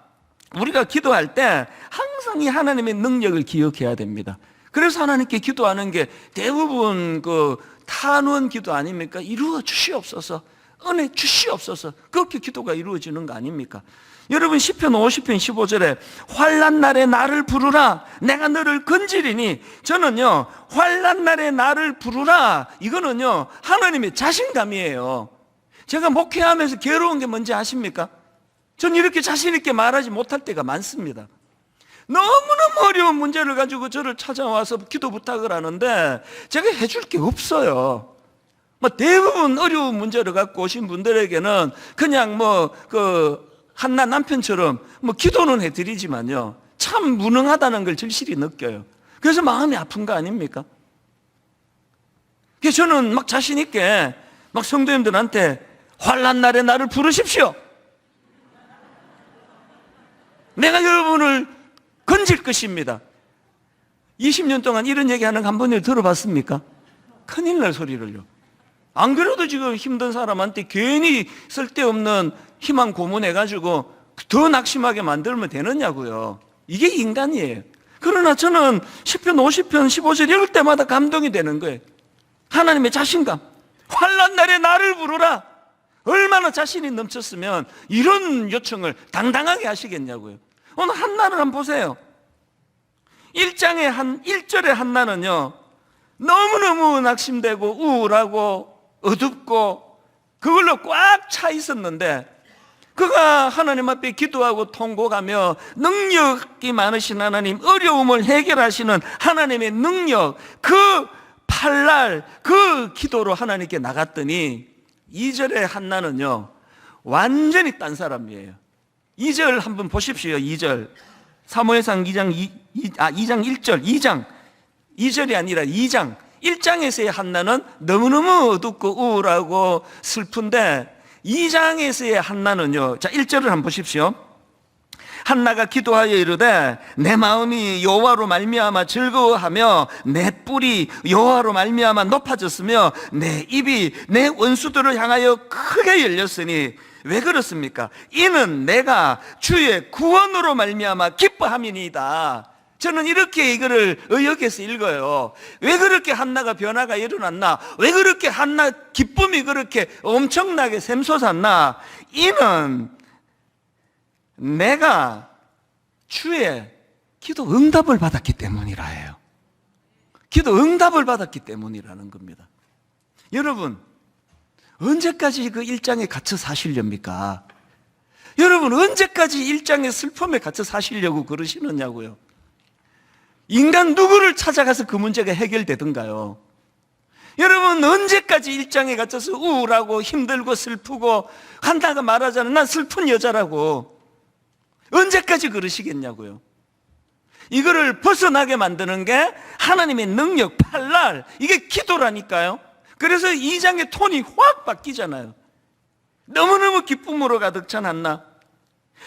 우리가 기도할 때 항상 이 하나님의 능력을 기억해야 됩니다. 그래서 하나님께 기도하는 게 대부분 그 탄원 기도 아닙니까? 이루어 주시옵소서, 은혜 주시옵소서, 그렇게 기도가 이루어지는 거 아닙니까? 여러분, 시편 50편 15절에 환난 날에 나를 부르라, 내가 너를 건지리니, 저는요, 환난 날에 나를 부르라, 이거는요, 하나님의 자신감이에요. 제가 목회하면서 괴로운 게 뭔지 아십니까? 전 이렇게 자신 있게 말하지 못할 때가 많습니다. 너무너무 어려운 문제를 가지고 저를 찾아와서 기도 부탁을 하는데 제가 해줄 게 없어요. 대부분 어려운 문제를 갖고 오신 분들에게는 그냥 한나 남편처럼 기도는 해드리지만요, 참 무능하다는 걸 절실히 느껴요. 그래서 마음이 아픈 거 아닙니까? 그래서 저는 자신 있게 성도님들한테 환난 날에 나를 부르십시오. 내가 여러분을 건질 것입니다. 20년 동안 이런 얘기하는 거 한 번이라도 들어봤습니까? 큰일 날 소리를요. 안 그래도 지금 힘든 사람한테 괜히 쓸데없는 희망 고문해가지고 더 낙심하게 만들면 되느냐고요. 이게 인간이에요. 그러나 저는 시편 50편 15절 읽을 때마다 감동이 되는 거예요. 하나님의 자신감. 환난 날에 나를 부르라. 얼마나 자신이 넘쳤으면 이런 요청을 당당하게 하시겠냐고요. 오늘 한나를 한번 보세요. 1절의 한나는요, 너무너무 낙심되고 우울하고 어둡고 그걸로 꽉 차 있었는데, 그가 하나님 앞에 기도하고 통곡하며 능력이 많으신 하나님, 어려움을 해결하시는 하나님의 능력, 그 팔날 그 기도로 하나님께 나갔더니 2절의 한나는요, 완전히 딴 사람이에요. 2절 한번 보십시오. 2절 사무엘상 2장 2절이 아니라 2장 1장에서의 한나는 너무너무 어둡고 우울하고 슬픈데, 2장에서의 한나는요, 자 1절을 한번 보십시오. 한나가 기도하여 이르되 내 마음이 여호와로 말미암아 즐거워하며 내 뿔이 여호와로 말미암아 높아졌으며 내 입이 내 원수들을 향하여 크게 열렸으니, 왜 그렇습니까? 이는 내가 주의 구원으로 말미암아 기뻐함이니이다. 저는 이렇게 이거를 의역해서 읽어요. 왜 그렇게 한나가 변화가 일어났나? 왜 그렇게 한나 기쁨이 그렇게 엄청나게 샘솟았나? 이는 내가 주의 기도 응답을 받았기 때문이라 해요. 기도 응답을 받았기 때문이라는 겁니다. 여러분, 언제까지 그 1장에 갇혀 사시렵니까? 여러분, 언제까지 1장의 슬픔에 갇혀 사시려고 그러시느냐고요. 인간 누구를 찾아가서 그 문제가 해결되던가요? 여러분, 언제까지 일장에 갇혀서 우울하고 힘들고 슬프고, 한나가 말하잖아요. 난 슬픈 여자라고. 언제까지 그러시겠냐고요. 이거를 벗어나게 만드는 게 하나님의 능력, 팔날, 이게 기도라니까요. 그래서 2장의 톤이 확 바뀌잖아요. 너무너무 기쁨으로 가득 찬 한나.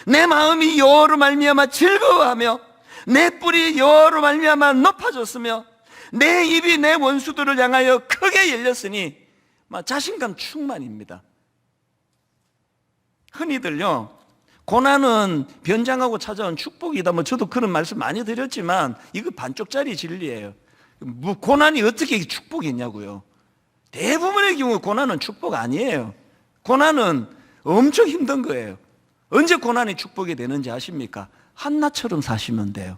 내 마음이 여호와로 말미암아 즐거워하며 내 뿔이 여호와로 말미암아 높아졌으며 내 입이 내 원수들을 향하여 크게 열렸으니 자신감 충만입니다. 흔히들요, 고난은 변장하고 찾아온 축복이다. 저도 그런 말씀 많이 드렸지만 이거 반쪽짜리 진리예요. 고난이 어떻게 축복이냐고요. 대부분의 경우 고난은 축복 아니에요. 고난은 엄청 힘든 거예요. 언제 고난이 축복이 되는지 아십니까? 한나처럼 사시면 돼요.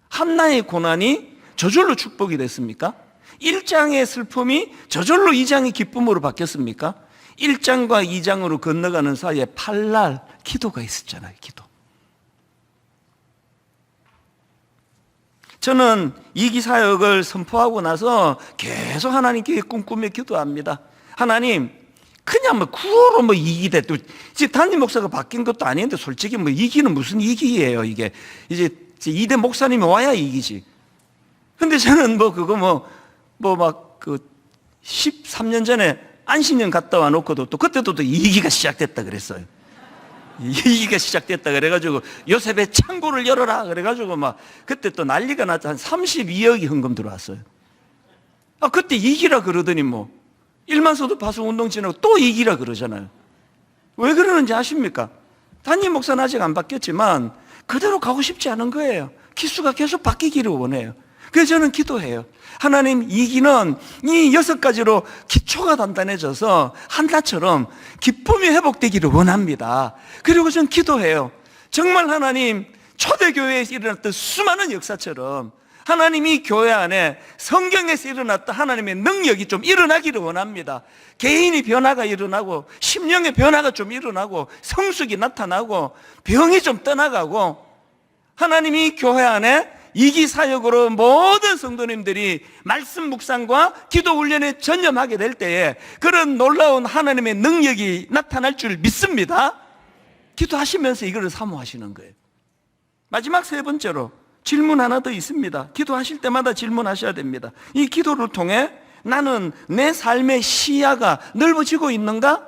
한나의 고난이 저절로 축복이 됐습니까? 1장의 슬픔이 저절로 2장의 기쁨으로 바뀌었습니까? 1장과 2장으로 건너가는 사이에 팔날 기도가 있었잖아요. 기도. 저는 이기사역을 선포하고 나서 계속 하나님께 꿈꾸며 기도합니다. 하나님, 그냥 구호로 이기대. 또 이제 담임 목사가 바뀐 것도 아닌데 솔직히 이기는 무슨 이기예요. 이게 이제 이대 목사님이 와야 이기지. 근데 저는 그거 13년 전에 안식년 갔다 와 놓고도 또 그때도 또 이기가 시작됐다 그랬어요. 이기가 시작됐다 그래가지고 요셉의 창고를 열어라 그래가지고 그때 또 난리가 났다. 한 32억이 헌금 들어왔어요. 그때 이기라 그러더니 일만서도 파수 운동 지나고 또 이기라 그러잖아요. 왜 그러는지 아십니까? 담임 목사는 아직 안 바뀌었지만 그대로 가고 싶지 않은 거예요. 기수가 계속 바뀌기를 원해요. 그래서 저는 기도해요. 하나님, 이기는 이 6가지로 기초가 단단해져서 한나처럼 기쁨이 회복되기를 원합니다. 그리고 저는 기도해요. 정말 하나님, 초대교회에 일어났던 수많은 역사처럼 하나님이 교회 안에 성경에서 일어났던 하나님의 능력이 좀 일어나기를 원합니다. 개인이 변화가 일어나고 심령의 변화가 좀 일어나고 성숙이 나타나고 병이 좀 떠나가고 하나님이 교회 안에 이기사역으로 모든 성도님들이 말씀 묵상과 기도 훈련에 전념하게 될 때에 그런 놀라운 하나님의 능력이 나타날 줄 믿습니다. 기도하시면서 이걸 사모하시는 거예요. 마지막 3번째로 질문 하나 더 있습니다. 기도하실 때마다 질문하셔야 됩니다. 이 기도를 통해 나는 내 삶의 시야가 넓어지고 있는가?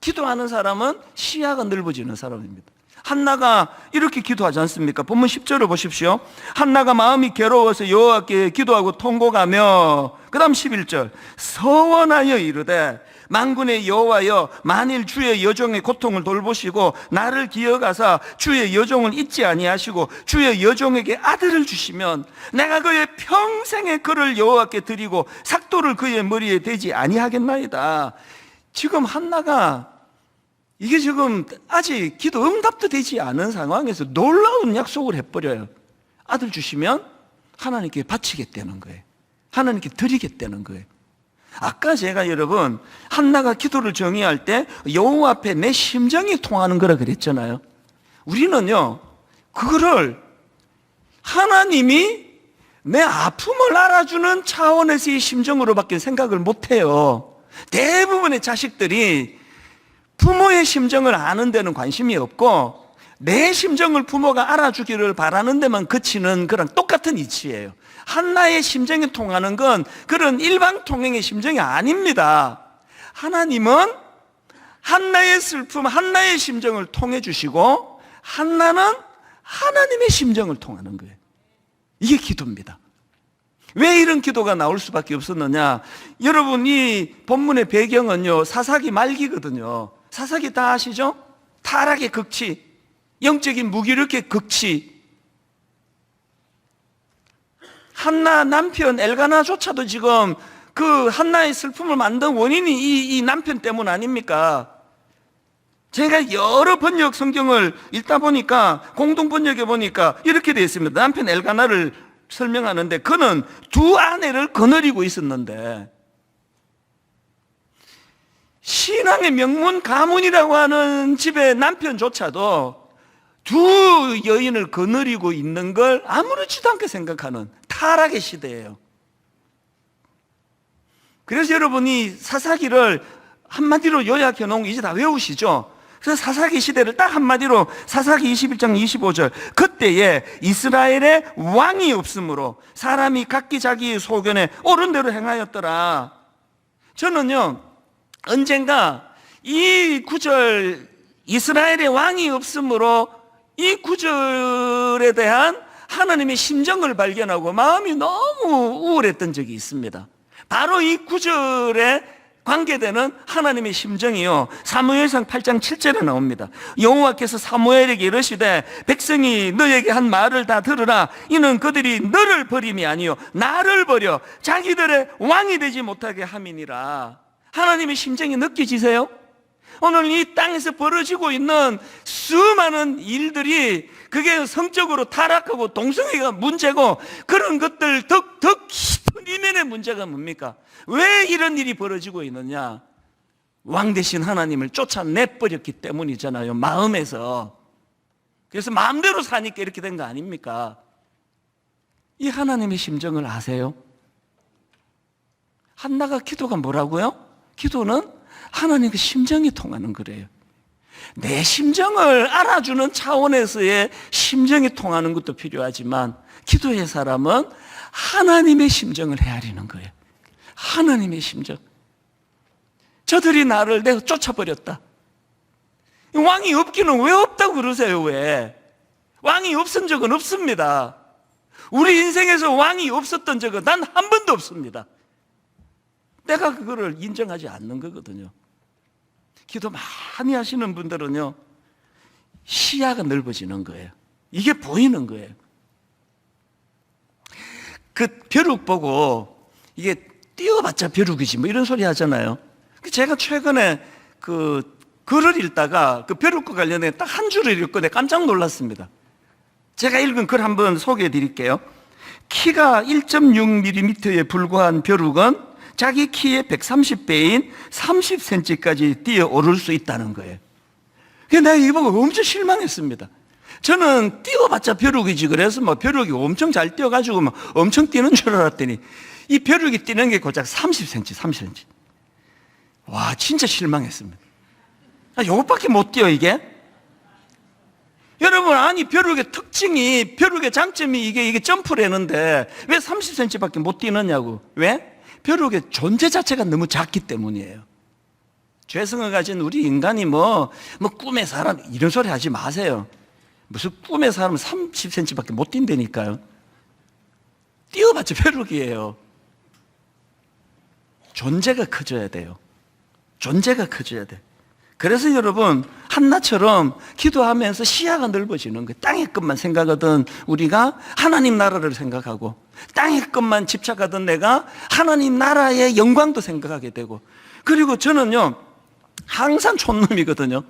기도하는 사람은 시야가 넓어지는 사람입니다. 한나가 이렇게 기도하지 않습니까? 본문 10절을 보십시오. 한나가 마음이 괴로워서 여호와께 기도하고 통곡하며, 그 다음 11절, 서원하여 이르되 만군의 여호와여, 만일 주의 여종의 고통을 돌보시고 나를 기억하사 주의 여종을 잊지 아니하시고 주의 여종에게 아들을 주시면 내가 그의 평생의 그를 여호와께 드리고 삭도를 그의 머리에 대지 아니하겠나이다. 지금 한나가 이게 지금 아직 기도 응답도 되지 않은 상황에서 놀라운 약속을 해버려요. 아들 주시면 하나님께 바치겠다는 거예요. 하나님께 드리겠다는 거예요. 아까 제가 여러분 한나가 기도를 정의할 때 여호와 앞에 내 심정이 통하는 거라 그랬잖아요. 우리는요 그거를 하나님이 내 아픔을 알아주는 차원에서의 심정으로밖에 생각을 못해요. 대부분의 자식들이 부모의 심정을 아는 데는 관심이 없고 내 심정을 부모가 알아주기를 바라는 데만 그치는 그런 똑같은 이치예요. 한나의 심정이 통하는 건 그런 일방통행의 심정이 아닙니다. 하나님은 한나의 슬픔, 한나의 심정을 통해 주시고 한나는 하나님의 심정을 통하는 거예요. 이게 기도입니다. 왜 이런 기도가 나올 수밖에 없었느냐? 여러분 이 본문의 배경은요 사사기 말기거든요. 사사기 다 아시죠? 타락의 극치, 영적인 무기력의 극치. 한나 남편 엘가나조차도 지금 그 한나의 슬픔을 만든 원인이 이 남편 때문 아닙니까? 제가 여러 번역 성경을 읽다 보니까 공동 번역에 보니까 이렇게 되어 있습니다. 남편 엘가나를 설명하는데 그는 두 아내를 거느리고 있었는데 신앙의 명문 가문이라고 하는 집의 남편조차도 두 여인을 거느리고 있는 걸 아무렇지도 않게 생각하는 타락의 시대예요. 그래서 여러분이 사사기를 한마디로 요약해 놓은 거 이제 다 외우시죠? 그래서 사사기 시대를 딱 한마디로 사사기 21장 25절, 그때에 이스라엘의 왕이 없으므로 사람이 각기 자기 소견에 옳은 대로 행하였더라. 저는요, 언젠가 이 구절, 이스라엘의 왕이 없으므로 이 구절에 대한 하나님의 심정을 발견하고 마음이 너무 우울했던 적이 있습니다. 바로 이 구절에 관계되는 하나님의 심정이요, 사무엘상 8장 7절에 나옵니다. 여호와께서 사무엘에게 이르시되 백성이 너에게 한 말을 다 들으라. 이는 그들이 너를 버림이 아니요 나를 버려 자기들의 왕이 되지 못하게 함이니라. 하나님의 심정이 느껴지세요? 오늘 이 땅에서 벌어지고 있는 수많은 일들이 그게 성적으로 타락하고 동성애가 문제고 그런 것들 더 깊은 이면의 문제가 뭡니까? 왜 이런 일이 벌어지고 있느냐? 왕 대신 하나님을 쫓아내버렸기 때문이잖아요, 마음에서. 그래서 마음대로 사니까 이렇게 된 거 아닙니까? 이 하나님의 심정을 아세요? 한나가 기도가 뭐라고요? 기도는 하나님의 심정이 통하는 거래요. 내 심정을 알아주는 차원에서의 심정이 통하는 것도 필요하지만 기도의 사람은 하나님의 심정을 헤아리는 거예요. 하나님의 심정. 저들이 나를 내가 쫓아버렸다. 왕이 없기는 왜 없다고 그러세요? 왜? 왕이 없은 적은 없습니다. 우리 인생에서 왕이 없었던 적은 단 한 번도 없습니다. 내가 그거를 인정하지 않는 거거든요. 기도 많이 하시는 분들은요, 시야가 넓어지는 거예요. 이게 보이는 거예요. 그 벼룩 보고 이게 띄워봤자 벼룩이지 뭐 이런 소리 하잖아요. 제가 최근에 그 글을 읽다가 그 벼룩과 관련해 딱 한 줄을 읽고 내가 깜짝 놀랐습니다. 제가 읽은 글 한번 소개해 드릴게요. 키가 1.6mm에 불과한 벼룩은 자기 키의 130배인 30cm까지 뛰어오를 수 있다는 거예요. 그래서 내가 이거 보고 엄청 실망했습니다. 저는 뛰어봤자 벼룩이지, 그래서 뭐 벼룩이 엄청 잘 뛰어가지고 뭐 엄청 뛰는 줄 알았더니 이 벼룩이 뛰는 게 고작 30cm. 와, 진짜 실망했습니다. 요것밖에 못 뛰어, 이게? 여러분, 아니, 벼룩의 특징이, 벼룩의 장점이 이게 점프라는데 왜 30cm밖에 못 뛰느냐고. 왜? 벼룩의 존재 자체가 너무 작기 때문이에요. 죄성을 가진 우리 인간이 뭐 꿈의 사람 이런 소리 하지 마세요. 무슨 꿈의 사람은 30cm밖에 못 뛴다니까요. 뛰어봤자 벼룩이에요. 존재가 커져야 돼요. 존재가 커져야 돼. 그래서 여러분, 한나처럼 기도하면서 시야가 넓어지는 거예요. 땅의 것만 생각하던 우리가 하나님 나라를 생각하고, 땅의 것만 집착하던 내가 하나님 나라의 영광도 생각하게 되고. 그리고 저는요, 항상 촌놈이거든요.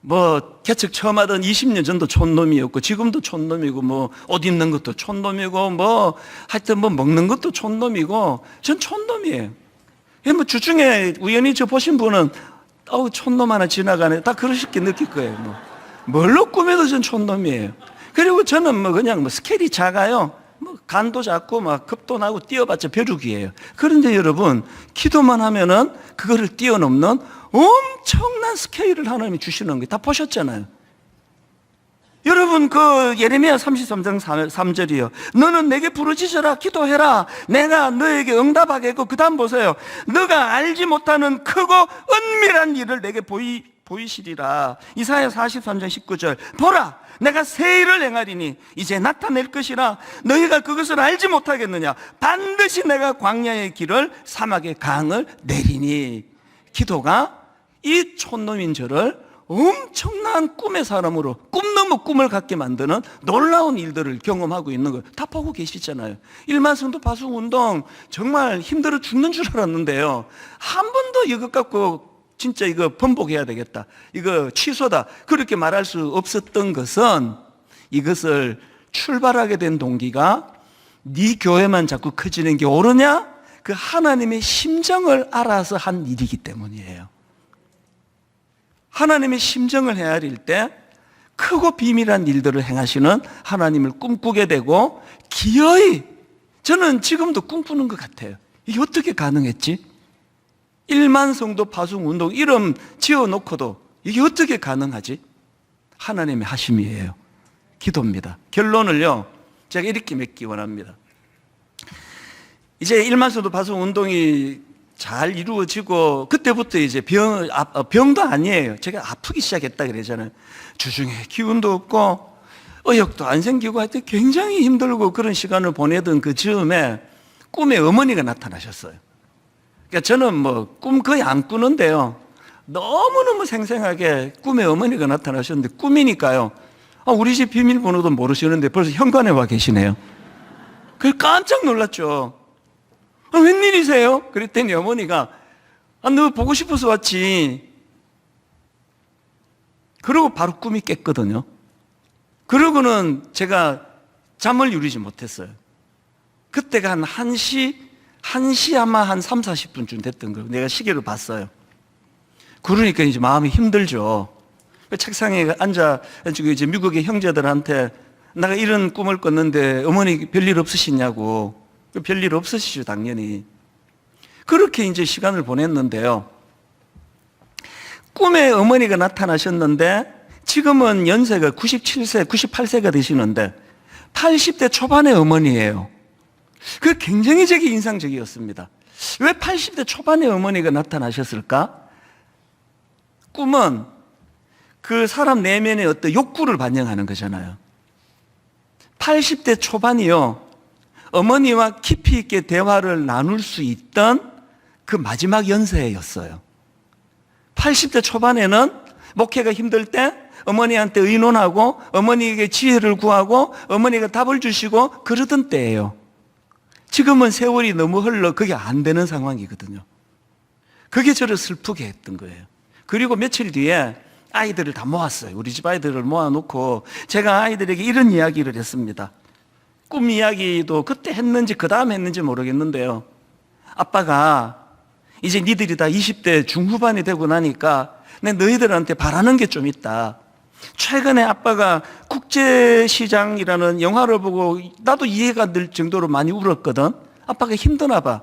뭐 개척 처음 하던 20년 전도 촌놈이었고 지금도 촌놈이고, 뭐 옷 입는 것도 촌놈이고, 뭐 하여튼 뭐 먹는 것도 촌놈이고, 전 촌놈이에요. 뭐 주중에 우연히 저 보신 분은 촌놈 하나 지나가네, 다 그러시게 느낄 거예요. 뭐 뭘로 꾸며도 전 촌놈이에요. 그리고 저는 뭐 그냥 뭐 스케일이 작아요. 뭐 간도 작고 막 겁도 나고 뛰어봤자 벼룩이에요. 그런데 여러분, 기도만 하면은 그거를 뛰어넘는 엄청난 스케일을 하나님이 주시는 거 다 보셨잖아요. 여러분, 그 예레미야 33장 3절이요. 너는 내게 부르짖어라, 기도해라, 내가 너에게 응답하겠고, 그 다음 보세요. 너가 알지 못하는 크고 은밀한 일을 내게 보이시리라. 이사야 43장 19절. 보라, 내가 새 일을 행하리니 이제 나타낼 것이라. 너희가 그것을 알지 못하겠느냐. 반드시 내가 광야의 길을 사막의 강을 내리니. 기도가 이 촌놈인 저를 엄청난 꿈의 사람으로, 꿈 넘어 꿈을 갖게 만드는 놀라운 일들을 경험하고 있는 걸 다 보고 계시잖아요. 일만성도 파송운동 정말 힘들어 죽는 줄 알았는데요, 한 번도 이것 갖고 진짜 이거 번복해야 되겠다, 이거 취소다, 그렇게 말할 수 없었던 것은, 이것을 출발하게 된 동기가 네 교회만 자꾸 커지는 게 옳으냐? 그 하나님의 심정을 알아서 한 일이기 때문이에요. 하나님의 심정을 헤아릴 때 크고 비밀한 일들을 행하시는 하나님을 꿈꾸게 되고, 기어이, 저는 지금도 꿈꾸는 것 같아요. 이게 어떻게 가능했지? 1만 성도 파송 운동 이름 지어놓고도 이게 어떻게 가능하지? 하나님의 하심이에요. 기도입니다. 결론을요, 제가 이렇게 맺기 원합니다. 이제 1만 성도 파송 운동이 잘 이루어지고 그때부터 이제 병도 아니에요. 제가 아프기 시작했다 그러잖아요. 주중에 기운도 없고 의욕도 안 생기고 하여튼 굉장히 힘들고 그런 시간을 보내던 그 즈음에 꿈에 어머니가 나타나셨어요. 그러니까 저는 뭐 꿈 거의 안 꾸는데요. 너무너무 생생하게 꿈에 어머니가 나타나셨는데 꿈이니까요. 우리 집 비밀번호도 모르시는데 벌써 현관에 와 계시네요. 그래서 깜짝 놀랐죠. 웬일이세요? 그랬더니 어머니가 너 보고 싶어서 왔지. 그러고 바로 꿈이 깼거든요. 그러고는 제가 잠을 이루지 못했어요. 그때가 한 1시 아마 한 3, 40분쯤 됐던 거예요. 내가 시계를 봤어요. 그러니까 이제 마음이 힘들죠. 책상에 앉아가지고 이제 미국의 형제들한테 내가 이런 꿈을 꿨는데 어머니 별일 없으시냐고. 별일 없으시죠, 당연히. 그렇게 이제 시간을 보냈는데요. 꿈에 어머니가 나타나셨는데 지금은 연세가 97세, 98세가 되시는데 80대 초반의 어머니예요. 그 굉장히 제게 인상적이었습니다. 왜 80대 초반의 어머니가 나타나셨을까? 꿈은 그 사람 내면의 어떤 욕구를 반영하는 거잖아요. 80대 초반이요, 어머니와 깊이 있게 대화를 나눌 수 있던 그 마지막 연세였어요. 80대 초반에는 목회가 힘들 때 어머니한테 의논하고 어머니에게 지혜를 구하고 어머니가 답을 주시고 그러던 때예요. 지금은 세월이 너무 흘러 그게 안 되는 상황이거든요. 그게 저를 슬프게 했던 거예요. 그리고 며칠 뒤에 아이들을 다 모았어요. 우리 집 아이들을 모아놓고 제가 아이들에게 이런 이야기를 했습니다. 꿈 이야기도 그때 했는지 그 다음 했는지 모르겠는데요. 아빠가 이제 니들이 다 20대 중후반이 되고 나니까 내 너희들한테 바라는 게 좀 있다. 최근에 아빠가 국제시장이라는 영화를 보고 나도 이해가 될 정도로 많이 울었거든. 아빠가 힘드나 봐.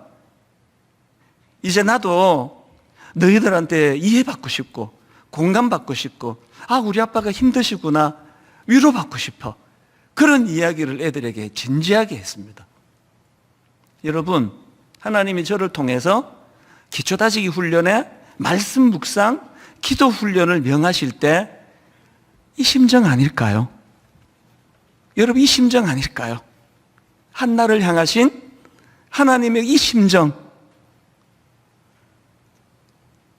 이제 나도 너희들한테 이해받고 싶고 공감받고 싶고 우리 아빠가 힘드시구나 위로받고 싶어. 그런 이야기를 애들에게 진지하게 했습니다. 여러분, 하나님이 저를 통해서 기초다지기 훈련에 말씀 묵상, 기도 훈련을 명하실 때 이 심정 아닐까요? 여러분, 이 심정 아닐까요? 한나를 향하신 하나님의 이 심정,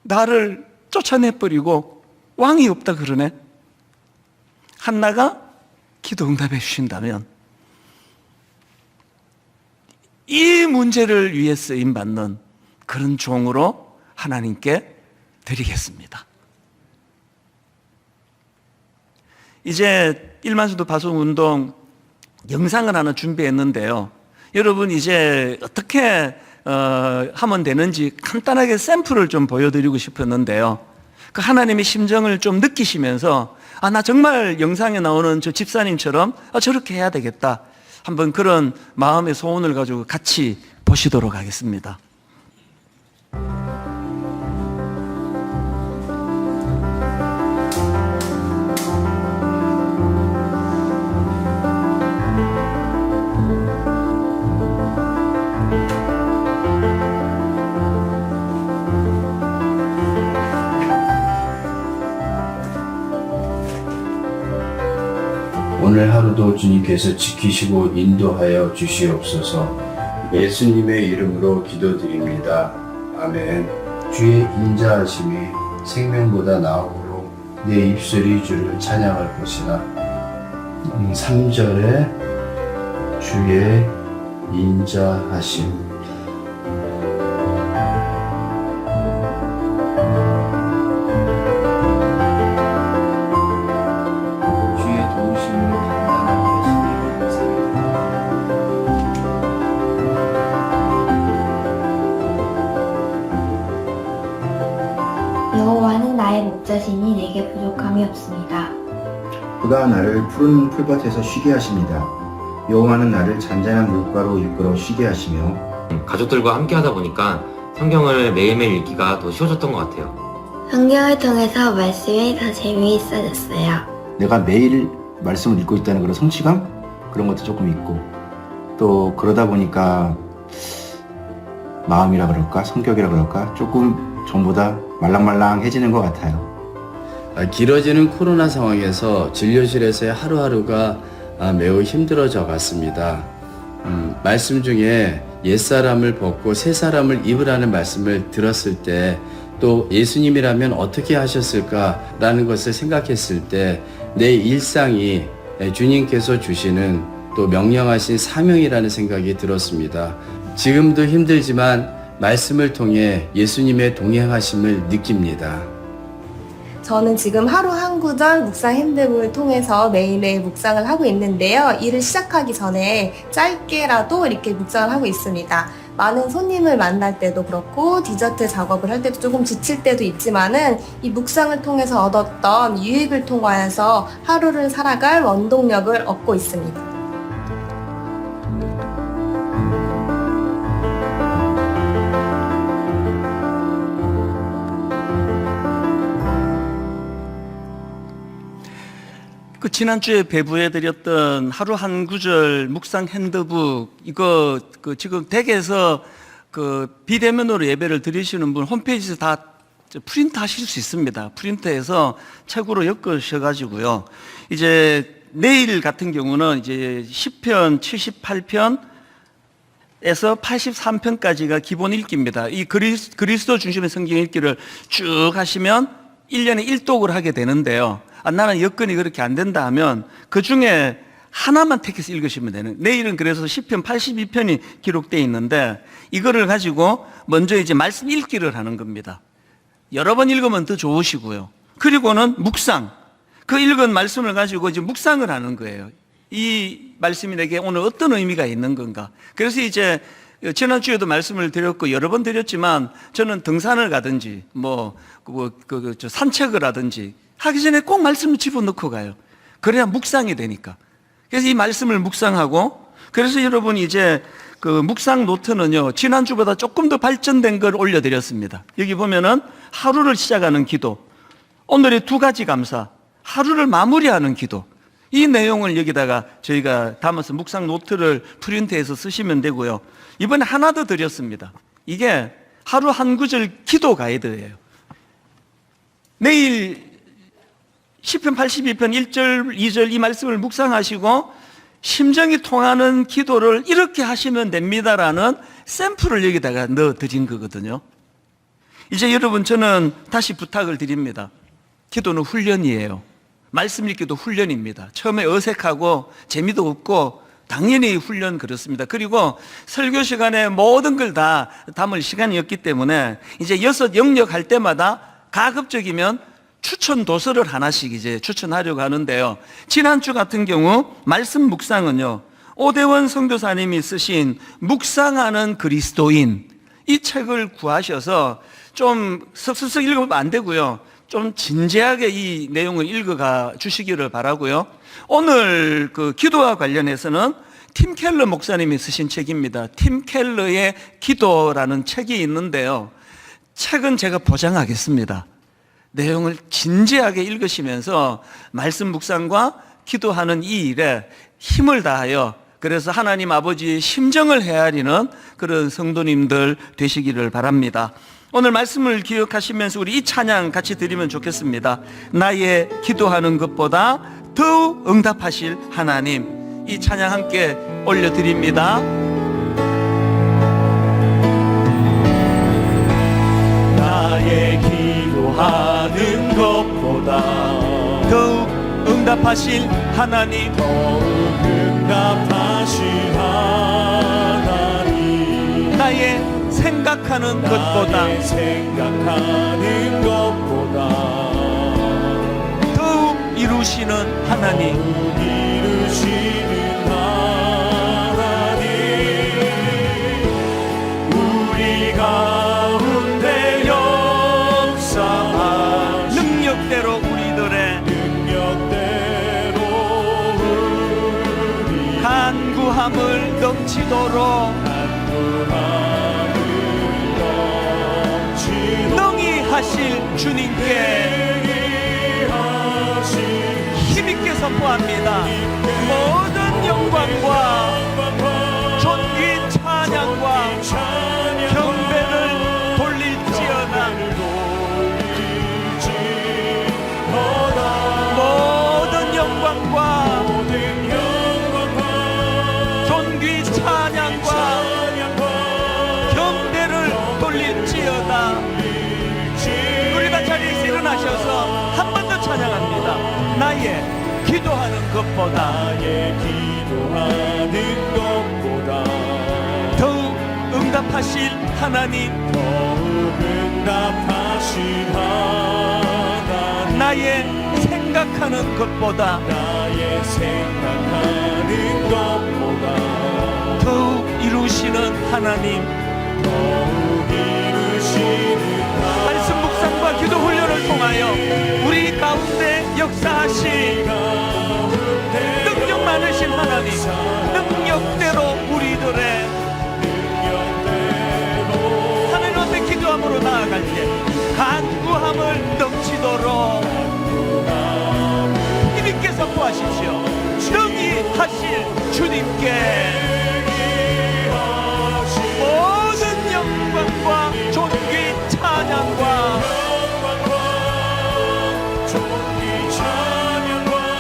나를 쫓아내버리고 왕이 없다 그러네. 한나가 기도 응답해 주신다면 이 문제를 위해 쓰임받는 그런 종으로 하나님께 드리겠습니다. 이제 1만 성도 파송 운동 영상을 하나 준비했는데요. 여러분 이제 어떻게 하면 되는지 간단하게 샘플을 좀 보여드리고 싶었는데요. 그 하나님의 심정을 좀 느끼시면서 나 정말 영상에 나오는 저 집사님처럼 저렇게 해야 되겠다. 한번 그런 마음의 소원을 가지고 같이 보시도록 하겠습니다. 오늘 하루도 주님께서 지키시고 인도하여 주시옵소서. 예수님의 이름으로 기도드립니다. 아멘. 주의 인자하심이 생명보다 나으므로 내 입술이 주를 찬양할 것이나. 3절에 주의 인자하심. 여호와는 나의 목자시니 내게 부족함이 없습니다. 그가 나를 푸른 풀밭에서 쉬게 하십니다. 여호와는 나를 잔잔한 물가로 이끌어 쉬게 하시며 가족들과 함께 하다 보니까 성경을 매일매일 읽기가 더 쉬워졌던 것 같아요. 성경을 통해서 말씀이 더 재미있어졌어요. 내가 매일 말씀을 읽고 있다는 그런 성취감? 그런 것도 조금 있고, 또 그러다 보니까 마음이라 그럴까, 성격이라 그럴까, 조금 전보다 말랑말랑해지는 것 같아요. 길어지는 코로나 상황에서 진료실에서의 하루하루가 매우 힘들어져 갔습니다. 말씀 중에 옛사람을 벗고 새사람을 입으라는 말씀을 들었을 때, 또 예수님이라면 어떻게 하셨을까라는 것을 생각했을 때 내 일상이 주님께서 주시는 또 명령하신 사명이라는 생각이 들었습니다. 지금도 힘들지만 말씀을 통해 예수님의 동행하심을 느낍니다. 저는 지금 하루 한 구절 묵상 핸드북을 통해서 매일매일 묵상을 하고 있는데요. 일을 시작하기 전에 짧게라도 이렇게 묵상을 하고 있습니다. 많은 손님을 만날 때도 그렇고 디저트 작업을 할 때도 조금 지칠 때도 있지만은 이 묵상을 통해서 얻었던 유익을 통하여서 하루를 살아갈 원동력을 얻고 있습니다. 그 지난주에 배부해드렸던 하루 한 구절 묵상 핸드북, 이거 지금 댁에서 비대면으로 예배를 드리시는 분 홈페이지에서 다 프린트 하실 수 있습니다. 프린트해서 책으로 엮으셔가지고요. 이제 내일 같은 경우는 이제 10편, 78편, 에서 83편까지가 기본 읽기입니다. 이 그리스도 중심의 성경 읽기를 쭉 하시면 1년에 1독을 하게 되는데요. 나는 여건이 그렇게 안 된다 하면 그 중에 하나만 택해서 읽으시면 되는. 내일은 그래서 10편, 82편이 기록되어 있는데 이거를 가지고 먼저 이제 말씀 읽기를 하는 겁니다. 여러 번 읽으면 더 좋으시고요. 그리고는 묵상. 그 읽은 말씀을 가지고 이제 묵상을 하는 거예요. 이 말씀이 내게 오늘 어떤 의미가 있는 건가. 그래서 이제 지난주에도 말씀을 드렸고 여러 번 드렸지만 저는 등산을 가든지 산책을 하든지 하기 전에 꼭 말씀을 집어넣고 가요. 그래야 묵상이 되니까. 그래서 이 말씀을 묵상하고, 그래서 여러분 이제 그 묵상 노트는요, 지난주보다 조금 더 발전된 걸 올려드렸습니다. 여기 보면은 하루를 시작하는 기도, 오늘의 2가지 감사, 하루를 마무리하는 기도, 이 내용을 여기다가 저희가 담아서 묵상 노트를 프린트해서 쓰시면 되고요. 이번에 하나 더 드렸습니다. 이게 하루 한 구절 기도 가이드예요. 내일 10편, 82편 1절, 2절 이 말씀을 묵상하시고 심정이 통하는 기도를 이렇게 하시면 됩니다라는 샘플을 여기다가 넣어드린 거거든요. 이제 여러분 저는 다시 부탁을 드립니다. 기도는 훈련이에요. 말씀 읽기도 훈련입니다. 처음에 어색하고 재미도 없고 당연히 훈련 그렇습니다. 그리고 설교 시간에 모든 걸 다 담을 시간이었기 때문에 이제 6 영역 할 때마다 가급적이면 추천 도서를 하나씩 이제 추천하려고 하는데요. 지난주 같은 경우 말씀 묵상은요, 오대원 선교사님이 쓰신 묵상하는 그리스도인, 이 책을 구하셔서 좀 석석석 읽으면 안 되고요. 좀 진지하게 이 내용을 읽어가 주시기를 바라고요. 오늘 그 기도와 관련해서는 팀 켈러 목사님이 쓰신 책입니다. 팀 켈러의 기도라는 책이 있는데요. 책은 제가 보장하겠습니다. 내용을 진지하게 읽으시면서 말씀 묵상과 기도하는 이 일에 힘을 다하여 그래서 하나님 아버지의 심정을 헤아리는 그런 성도님들 되시기를 바랍니다. 오늘 말씀을 기억하시면서 우리 이 찬양 같이 드리면 좋겠습니다. 나의 기도하는 것보다 더욱 응답하실 하나님, 이 찬양 함께 올려드립니다. 나의 기도하는 것보다 더욱 응답하실 하나님, 더욱 응답하실 하나님, 나의 생각하는 것보다 나의 생각하는 것보다 더욱 이루시는 하나님, 더욱 이루시는 하나님, 우리 가운데 역사하시 능력대로 우리들의 능력대로 우리 간구함을 넘치도록 간구함 하실 주님께 힘있게 선포합니다. 모든 영광과 존귀 찬양과 경배를 돌릴지어다. 모든 영광과 존귀 찬양과 경배를 돌릴지어다. 우리 다 자리에서 일어나셔서 한 번 더 찬양합니다. 나의 기도하는 것보다 더욱 응답하실 하나님, 나의 생각하는 것보다 더욱 이루시는 하나님, 말씀 묵상과 기도 훈련을 통하여 우리 가운데 역사하신 능력 많으신 하나님, 능력대로 우리들의 하나님 앞에 기도함으로 나아갈 때 간구함을 넘치도록 힘있게 선포하십시오. 능히 하실 주님께 모든 영광과 존귀 찬양과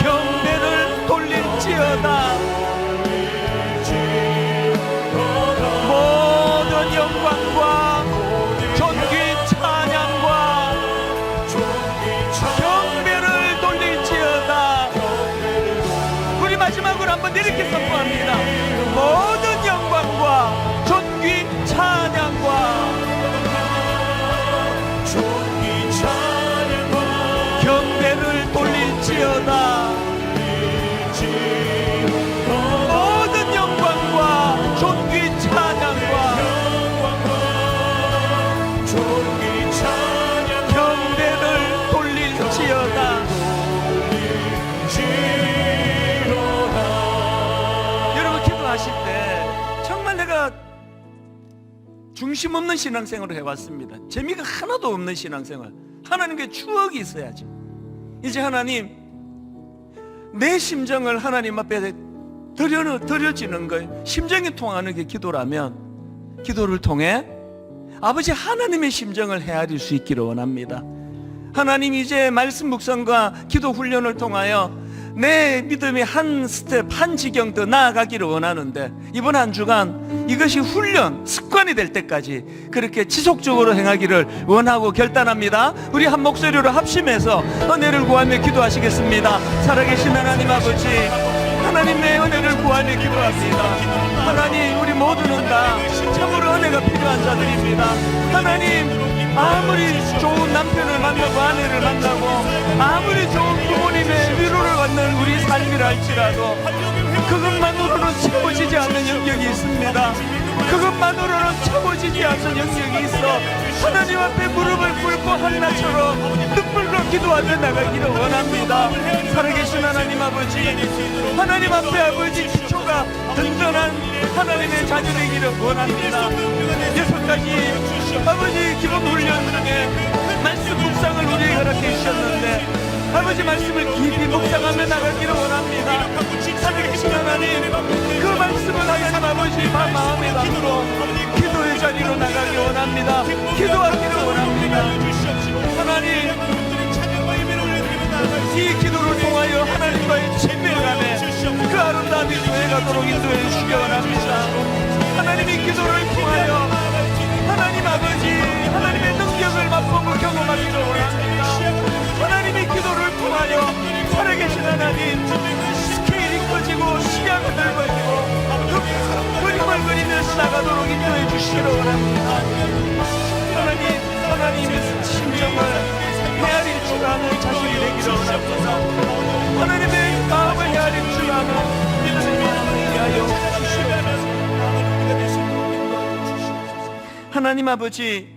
경배를 돌릴지어다. 모든 영광과 존귀 찬양과 경배를 돌릴지어다. 우리 마지막으로 한번 이렇게 선포합니다. 모든 영광과 존귀 찬양과 경배를 돌릴지어다. 모든 영광과 존귀 찬양과 경배를 돌릴지어다. 여러분 기도하실 때 정말 내가 중심 없는 신앙생활을 해왔습니다. 재미가 하나도 없는 신앙생활. 하나님께 추억이 있어야지. 이제 하나님, 내 심정을 하나님 앞에 드려지는 거예요. 심정이 통하는 게 기도라면 기도를 통해 아버지 하나님의 심정을 헤아릴 수 있기를 원합니다. 하나님, 이제 말씀 묵상과 기도 훈련을 통하여 내 믿음이 한 스텝, 한 지경 더 나아가기를 원하는데, 이번 한 주간 이것이 훈련, 습관이 될 때까지 그렇게 지속적으로 행하기를 원하고 결단합니다. 우리 한 목소리로 합심해서 은혜를 구하며 기도하시겠습니다. 살아계신 하나님 아버지, 하나님 내 은혜를 구하며 기도합니다. 하나님, 우리 모두는 다 참으로 은혜가 필요한 자들입니다. 하나님, 아무리 좋은 남편을 만나고 아내를 만나고 아무리 좋은 부모님의 위로를 받는 우리 삶이라 할지라도 그것만으로는 채워지지 않는 영역이 있습니다. 그것만으로는 채워지지 않는 영역이 있어 하나님 앞에 무릎을 꿇고 한나처럼 눈물로 기도하며 나가기를 원합니다. 살아계신 하나님 아버지, 하나님 앞에 아버지 기초가 든든한 하나님의 자녀 되기를 원합니다. 6가지 아버지 기본 훈련 중에 말씀 묵상을 우리에게 허락해 주셨는데, 아버지 말씀을 깊이 묵상하며 나가기를 원합니다. 살아계신 하나님, 그 말씀을 하나님 아버지 마음에 담고 기도의 자리로 나가기 원합니다. 기도하기를 원합니다. 하나님, 이 기도를 통하여 하나님과의 친밀감에 그 아름다움이 더해가도록 인도해 주시기 원합니다. 하나님이 기도를 통하여 하나님 아버지 하나님의 능력을 맛보고 경험하기를 원합니다. 하나님이 기도를 통하여 살아계신 하나님, 스케일이 커지고 시야가 넓어지고 그림을 그리면서 나가도록 인도해 주시기를 원합니다. 하나님의 심정을 헤아릴 줄 아는 자신이 되기를 원합니다. 하나님의 마음을 헤아릴 줄 아는 믿음의 마음을 위하여 주시옵소서. 하나님 아버지,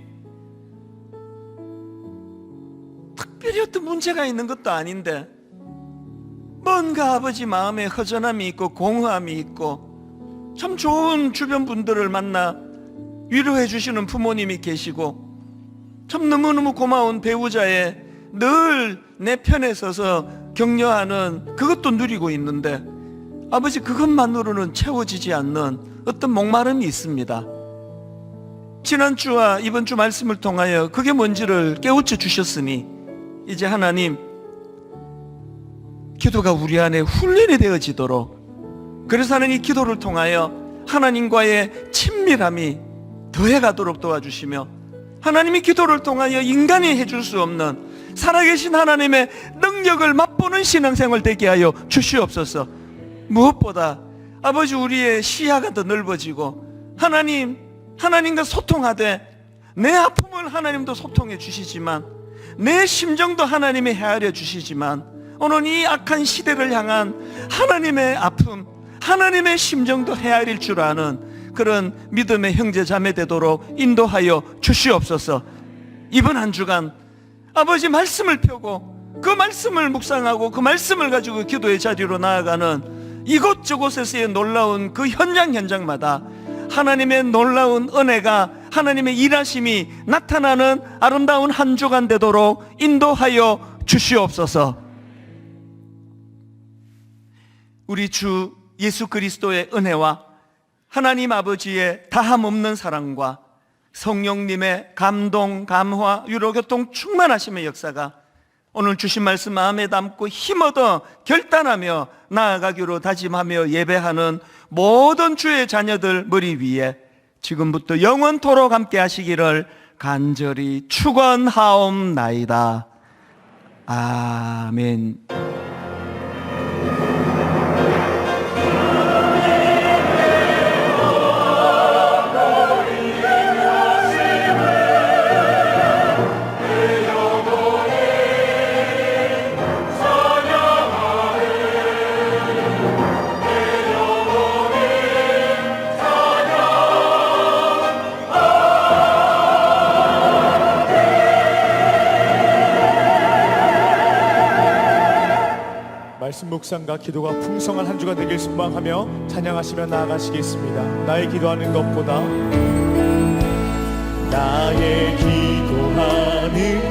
특별히 어떤 문제가 있는 것도 아닌데 뭔가 아버지 마음에 허전함이 있고 공허함이 있고, 참 좋은 주변 분들을 만나 위로해 주시는 부모님이 계시고 참 너무너무 고마운 배우자에 늘 내 편에 서서 격려하는 그것도 누리고 있는데 아버지 그것만으로는 채워지지 않는 어떤 목마름이 있습니다. 지난주와 이번 주 말씀을 통하여 그게 뭔지를 깨우쳐 주셨으니 이제 하나님 기도가 우리 안에 훈련이 되어지도록, 그래서 하는 이 기도를 통하여 하나님과의 친밀함이 더해가도록 도와주시며, 하나님이 기도를 통하여 인간이 해줄 수 없는 살아계신 하나님의 능력을 맛보는 신앙생활 되게 하여 주시옵소서. 무엇보다 아버지 우리의 시야가 더 넓어지고 하나님과 소통하되 내 아픔을 하나님도 소통해 주시지만 내 심정도 하나님이 헤아려 주시지만 오늘 이 악한 시대를 향한 하나님의 아픔, 하나님의 심정도 헤아릴 줄 아는 그런 믿음의 형제 자매 되도록 인도하여 주시옵소서. 이번 한 주간 아버지 말씀을 펴고 그 말씀을 묵상하고 그 말씀을 가지고 기도의 자리로 나아가는 이곳저곳에서의 놀라운 그 현장마다 하나님의 놀라운 은혜가, 하나님의 일하심이 나타나는 아름다운 한 주간 되도록 인도하여 주시옵소서. 우리 주 예수 그리스도의 은혜와 하나님 아버지의 다함없는 사랑과 성령님의 감동, 감화, 유로교통 충만하심의 역사가 오늘 주신 말씀 마음에 담고 힘얻어 결단하며 나아가기로 다짐하며 예배하는 모든 주의 자녀들 머리 위에 지금부터 영원토록 함께 하시기를 간절히 축원하옵나이다. 아멘. 말씀 묵상과 기도가 풍성한 한 주가 되길 소망하며 찬양하시며 나아가시겠습니다. 나의 기도하는 것보다 나의 기도하는